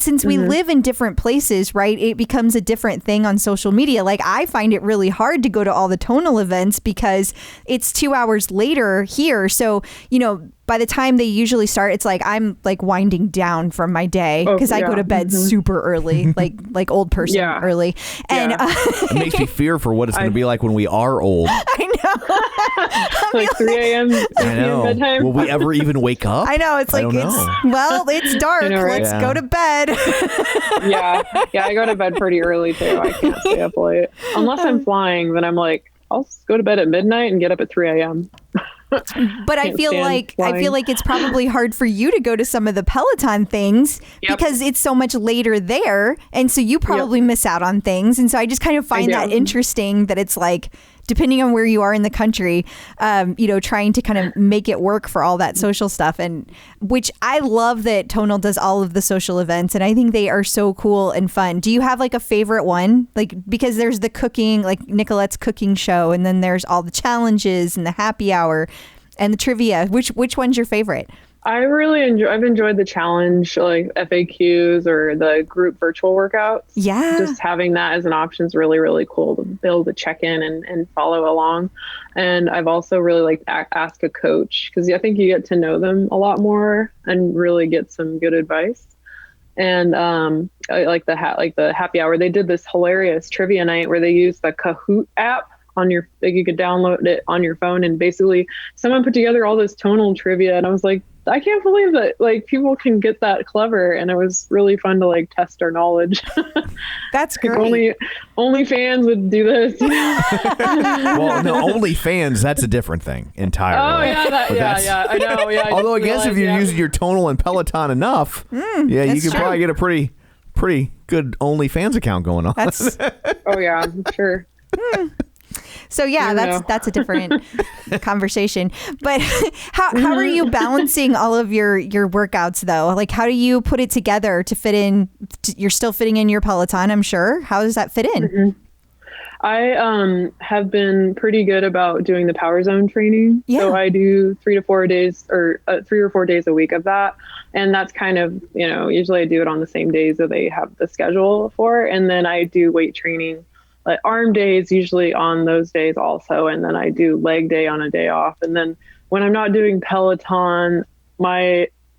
since we live in different places, right, it becomes a different thing on social media. Like I find it really hard to go to all the Tonal events because it's 2 hours later here. So, by the time they usually start, it's like I'm like winding down from my day because I go to bed super early, like old person early. And it makes me fear for what it's going to be like when we are old. I know. Like 3 a.m. I know. bedtime. Will we ever even wake up? I know. It's like, it's dark. Right? Let's go to bed. Yeah, I go to bed pretty early too. I can't stay up late. Unless I'm flying, then I'm like, I'll go to bed at midnight and get up at 3 a.m. But I feel like it's probably hard for you to go to some of the Peloton things because it's so much later there. And so you probably miss out on things. And so I just kind of find that interesting that it's like, depending on where you are in the country, trying to kind of make it work for all that social stuff. And which I love that Tonal does all of the social events. And I think they are so cool and fun. Do you have like a favorite one? Like, because there's the cooking, like Nicolette's cooking show. And then there's all the challenges and the happy hour and the trivia. Which one's your favorite? I've enjoyed the challenge, like FAQs or the group virtual workouts. Yeah. Just having that as an option is really, really cool to be able to check in and follow along. And I've also really liked Ask a Coach because I think you get to know them a lot more and really get some good advice. And I like the happy hour. They did this hilarious trivia night where they used the Kahoot app you could download it on your phone, and basically someone put together all this Tonal trivia, and I was like, I can't believe that like people can get that clever, and it was really fun to like test our knowledge. That's great. Only fans would do this. Well, no, only fans, that's a different thing entirely. Oh yeah, I know. Yeah. Although I guess if you're using your Tonal and Peloton enough, you could probably get a pretty good OnlyFans account going on. Oh yeah, sure. So that's a different conversation. But how are you balancing all of your workouts though? Like how do you put it together to fit in? You're still fitting in your Peloton, I'm sure. How does that fit in? Mm-hmm. I have been pretty good about doing the Power Zone training. Yeah. So I do 3 or 4 days a week of that. And that's kind of, usually I do it on the same days that they have the schedule for. And then I do weight training, like arm days, usually on those days also. And then I do leg day on a day off. And then when I'm not doing Peloton,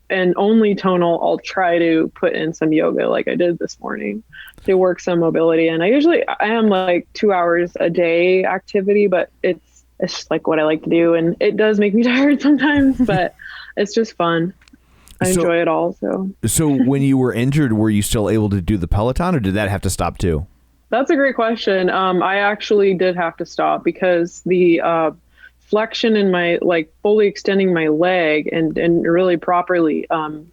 and only tonal, I'll try to put in some yoga like I did this morning to work some mobility. And I am like 2 hours a day activity, but it's just like what I like to do. And it does make me tired sometimes, but it's just fun. I enjoy it all. So when you were injured, were you still able to do the Peloton, or did that have to stop too? That's a great question. I actually did have to stop because the flexion in my, like fully extending my leg and really properly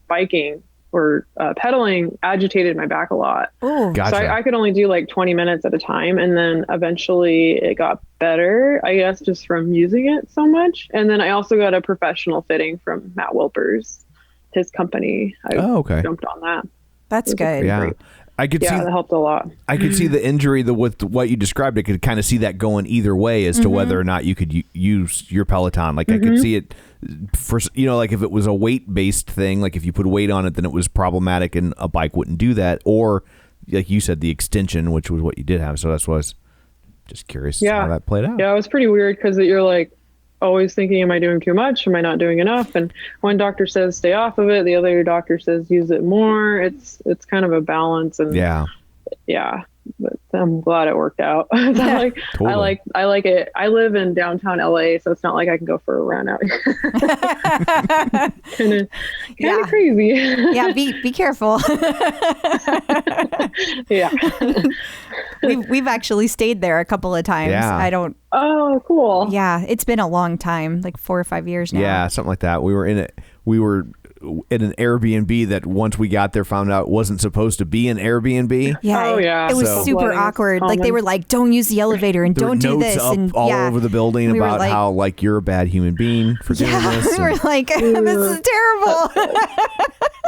biking or pedaling agitated my back a lot. Oh, gotcha. So I could only do like 20 minutes at a time. And then eventually it got better, I guess, just from using it so much. And then I also got a professional fitting from Matt Wilpers, his company. I jumped on that. That's good. Yeah. Great. I could see that helped a lot. I could see the injury with what you described. I could kind of see that going either way as to whether or not you could use your Peloton. Like I could see it for, like if it was a weight based thing, like if you put weight on it, then it was problematic and a bike wouldn't do that. Or like you said, the extension, which was what you did have. So that's why I was just curious how that played out. Yeah, it was pretty weird because you're like always thinking, am I doing too much? Am I not doing enough? And one doctor says stay off of it. The other doctor says use it more. It's kind of a balance. And yeah, but I'm glad it worked out. Totally. I like it. I live in downtown LA, so it's not like I can go for a run out here. kind of crazy. Yeah, be careful. Yeah. We've actually stayed there a couple of times. Yeah. Oh, cool. Yeah, it's been a long time, like 4 or 5 years now. Yeah, something like that. We were in an Airbnb that once we got there found out wasn't supposed to be an Airbnb. Yeah. Oh, yeah. It was super awkward. Like they were like, don't use the elevator and don't do this. And all over the building about how like you're a bad human being for doing this. We were like, this is terrible.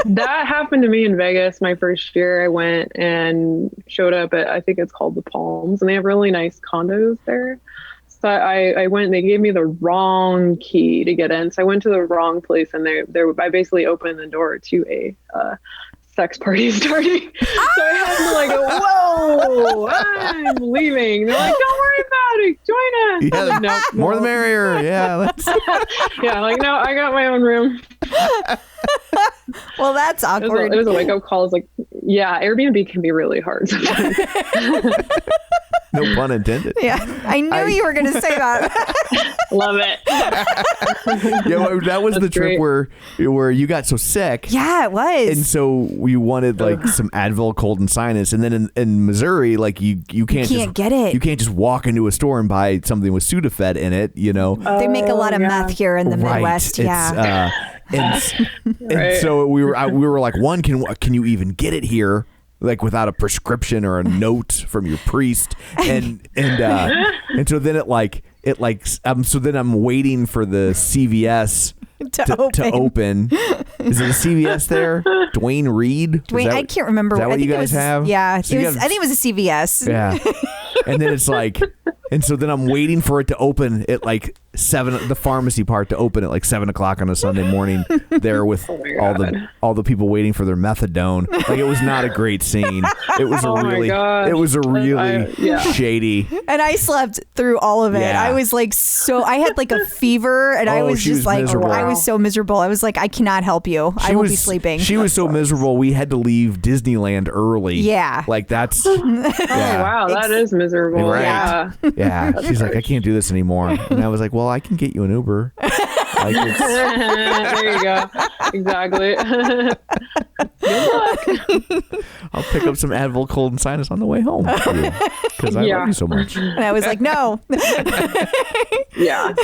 That happened to me in Vegas my first year. I went and showed up at, I think it's called the Palms, and they have really nice condos there. So I went, they gave me the wrong key to get in. So I went to the wrong place, and I basically opened the door to a sex party starting. So I had to like, whoa, I'm leaving. They're like, don't worry about it. Join us. Yeah, no, more the merrier. Yeah. Yeah. Like, no, I got my own room. Well, that's awkward. It was a wake-up call. It's like, yeah, Airbnb can be really hard sometimes. No pun intended. Yeah, I knew you were going to say that. Love it. Yeah, that was the trip where you got so sick. Yeah, it was. And so we wanted like some Advil, cold and sinus, and then in Missouri, like you can't get it. You can't just walk into a store and buy something with Sudafed in it. They make a lot of meth here in the Midwest. Yeah. And so we were like, can you even get it here? Like without a prescription or a note from your priest, and so then so then I'm waiting for the CVS to open. Is it a CVS there? Dwayne Reed? I can't remember. Is that what you guys have? Yeah, I think it was a CVS. Yeah. And then it's like, and so then I'm waiting for it to open at like 7, the pharmacy part to open at like 7:00 on a Sunday morning there with all the people waiting for their methadone. Like it was not a great scene. It was a really shady. And I slept through all of it. Yeah. I was like, I had like a fever, and I was just like, miserable. I was so miserable. I was like, I cannot help you. I will be sleeping. She was so miserable. We had to leave Disneyland early. Yeah. Like that's. Oh, wow. That is miserable. Right. Yeah. Yeah. She's like, I can't do this anymore. And I was like, well, I can get you an Uber. There you go. Exactly. Good luck. I'll pick up some Advil, cold and sinus on the way home because I love you so much. And I was like, no. Yeah.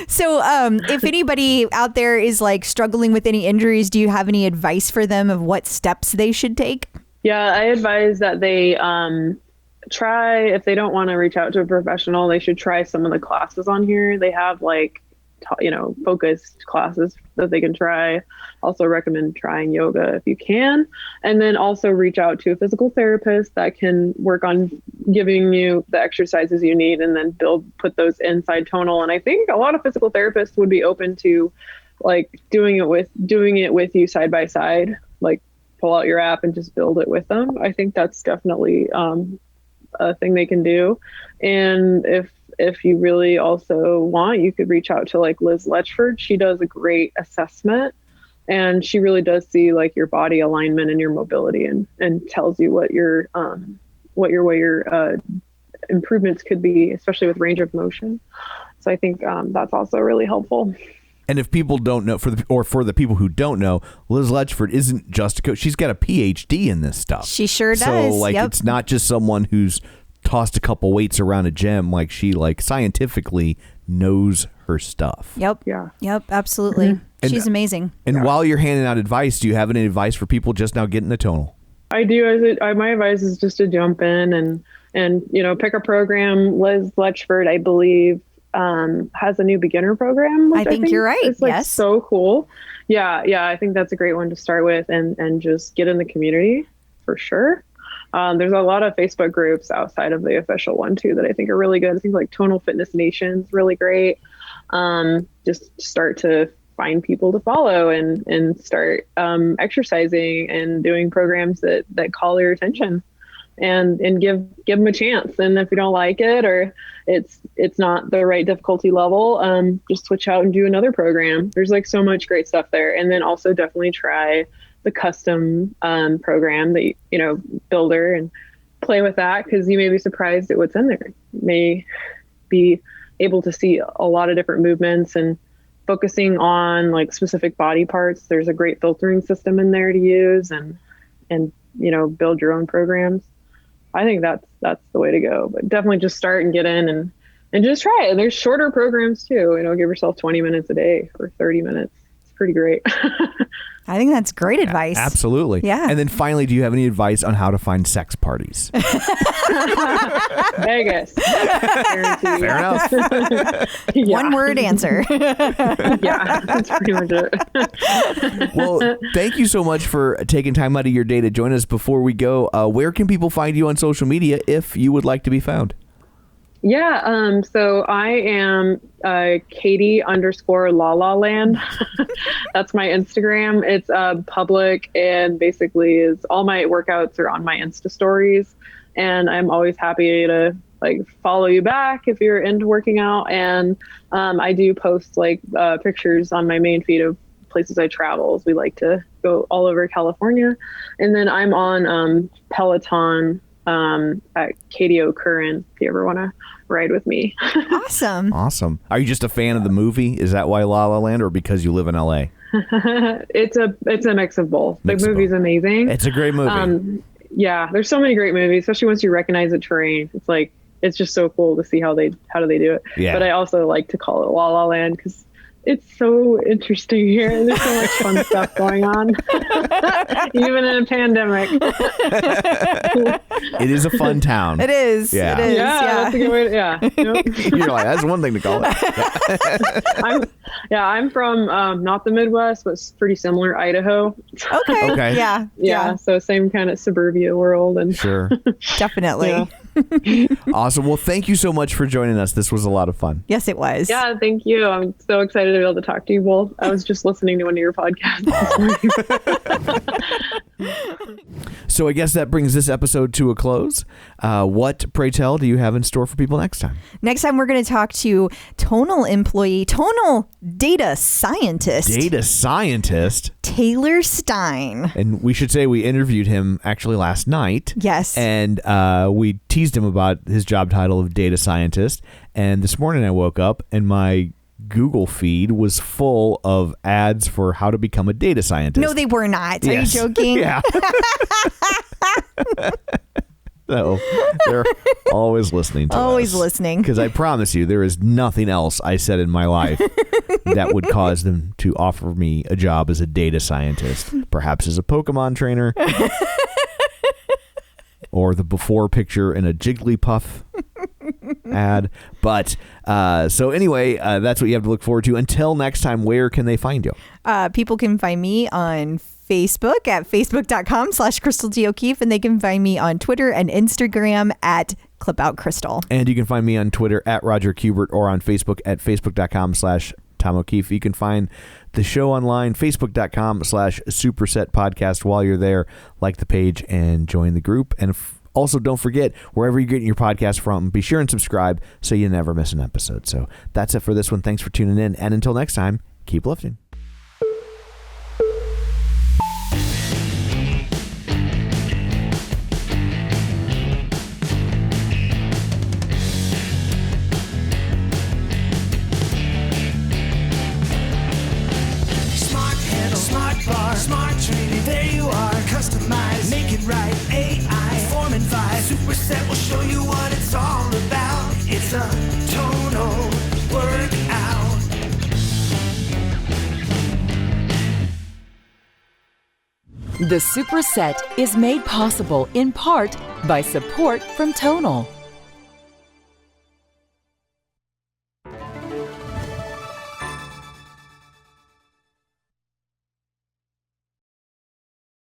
So if anybody out there is like struggling with any injuries, do you have any advice for them of what steps they should take? Yeah, I advise that they try, if they don't want to reach out to a professional, they should try some of the classes on here. They have like, focused classes that they can try. Also recommend trying yoga if you can. And then also reach out to a physical therapist that can work on giving you the exercises you need and then put those inside tonal. And I think a lot of physical therapists would be open to like doing it with you side by side, like pull out your app and just build it with them. I think that's definitely a thing they can do. And if if you really also want, you could reach out to like Liz Letchford. She does a great assessment, and she really does see like your body alignment and your mobility, and tells you what your improvements could be, especially with range of motion. So I think that's also really helpful. And if people don't know, for the people who don't know, Liz Letchford isn't just a coach. She's got a PhD in this stuff. She sure does. So like, it's not just someone who's tossed a couple weights around a gym. Like, she like scientifically knows her stuff. Yep. Yeah. Yep. Absolutely. She's amazing. And while you're handing out advice, do you have any advice for people just now getting the Tonal? I do. My advice is just to jump in and pick a program. Liz Letchford, I believe, has a new beginner program. Which I think you're right. It's like yes. so cool. Yeah. I think that's a great one to start with, and just get in the community for sure. There's a lot of Facebook groups outside of the official one too that I think are really good. I think like Tonal Fitness Nation's really great. Just start to find people to follow and start exercising and doing programs that call your attention, and give them a chance. And if you don't like it, or it's not the right difficulty level, just switch out and do another program. There's like so much great stuff there. And then also definitely try the custom program that builder, and play with that, because you may be surprised at what's in there. You may be able to see a lot of different movements, and focusing on like specific body parts. There's a great filtering system in there to use, and build your own programs. I think that's the way to go. But definitely just start and get in and just try it. And there's shorter programs too. Give yourself 20 minutes a day or 30 minutes. It's pretty great. I think that's great advice. Absolutely. Yeah. And then finally, do you have any advice on how to find sex parties? Vegas. Fair enough. Yeah. One word answer. Yeah, that's pretty much it. Well, thank you so much for taking time out of your day to join us. Before we go, where can people find you on social media if you would like to be found? Yeah, so I am Katie_LaLaLand. That's my Instagram. It's public, and basically is all my workouts are on my Insta stories. And I'm always happy to like follow you back if you're into working out. And I do post like pictures on my main feed of places I travel. We like to go all over California. And then I'm on Peloton at Katie Curran, if you ever want to ride with me. Awesome. Are you just a fan of the movie? Is that why La La Land, or because you live in LA? It's a mix of both. The movie's amazing. It's a great movie. Yeah, there's so many great movies, especially once you recognize the terrain. It's like, it's just so cool to see how do they do it. Yeah. But I also like to call it La La Land because it's so interesting here, and there's so much fun stuff going on, even in a pandemic. It is a fun town. It is. Yeah. It is. Yeah, that's a good way to, yeah. Yep. You're like, that's one thing to call it. I'm from not the Midwest, but pretty similar, Idaho. Okay. Yeah. So same kind of suburbia world, and Sure. Definitely. Yeah. Awesome. Well, thank you so much for joining us. This was a lot of fun. Yes, it was. Yeah, thank you. I'm so excited to be able to talk to you both. I was just listening to one of your podcasts this morning. So I guess that brings this episode to a close. What, pray tell, do you have in store for people next time? Next time, we're going to talk to Tonal employee, Tonal data scientist, Taylor Stein. And we should say we interviewed him actually last night. Yes. And we teased him about his job title of data scientist. And this morning I woke up and my Google feed was full of ads for how to become a data scientist. No, they were not. Are you joking? Yeah. So they're always listening to us. Always listening. Because I promise you, there is nothing else I said in my life that would cause them to offer me a job as a data scientist. Perhaps as a Pokemon trainer. Or the before picture in a Jigglypuff ad. But so anyway, that's what you have to look forward to. Until next time, where can they find you? People can find me on Facebook at facebook.com/Crystal D. O'Keefe, and they can find me on Twitter and Instagram at ClipOutCrystal. And you can find me on Twitter at Roger Kubert, or on Facebook at facebook.com/Tom O'Keefe. You can find the show online, facebook.com/Superset Podcast. While you're there, like the page and join the group. And Also, don't forget, wherever you're getting your podcast from, be sure and subscribe so you never miss an episode. So that's it for this one. Thanks for tuning in. And until next time, keep lifting. Smart training, there you are. Customize, make it right. AI, Form and Vibe. Superset will show you what it's all about. It's a tonal workout. The Superset is made possible in part by support from Tonal.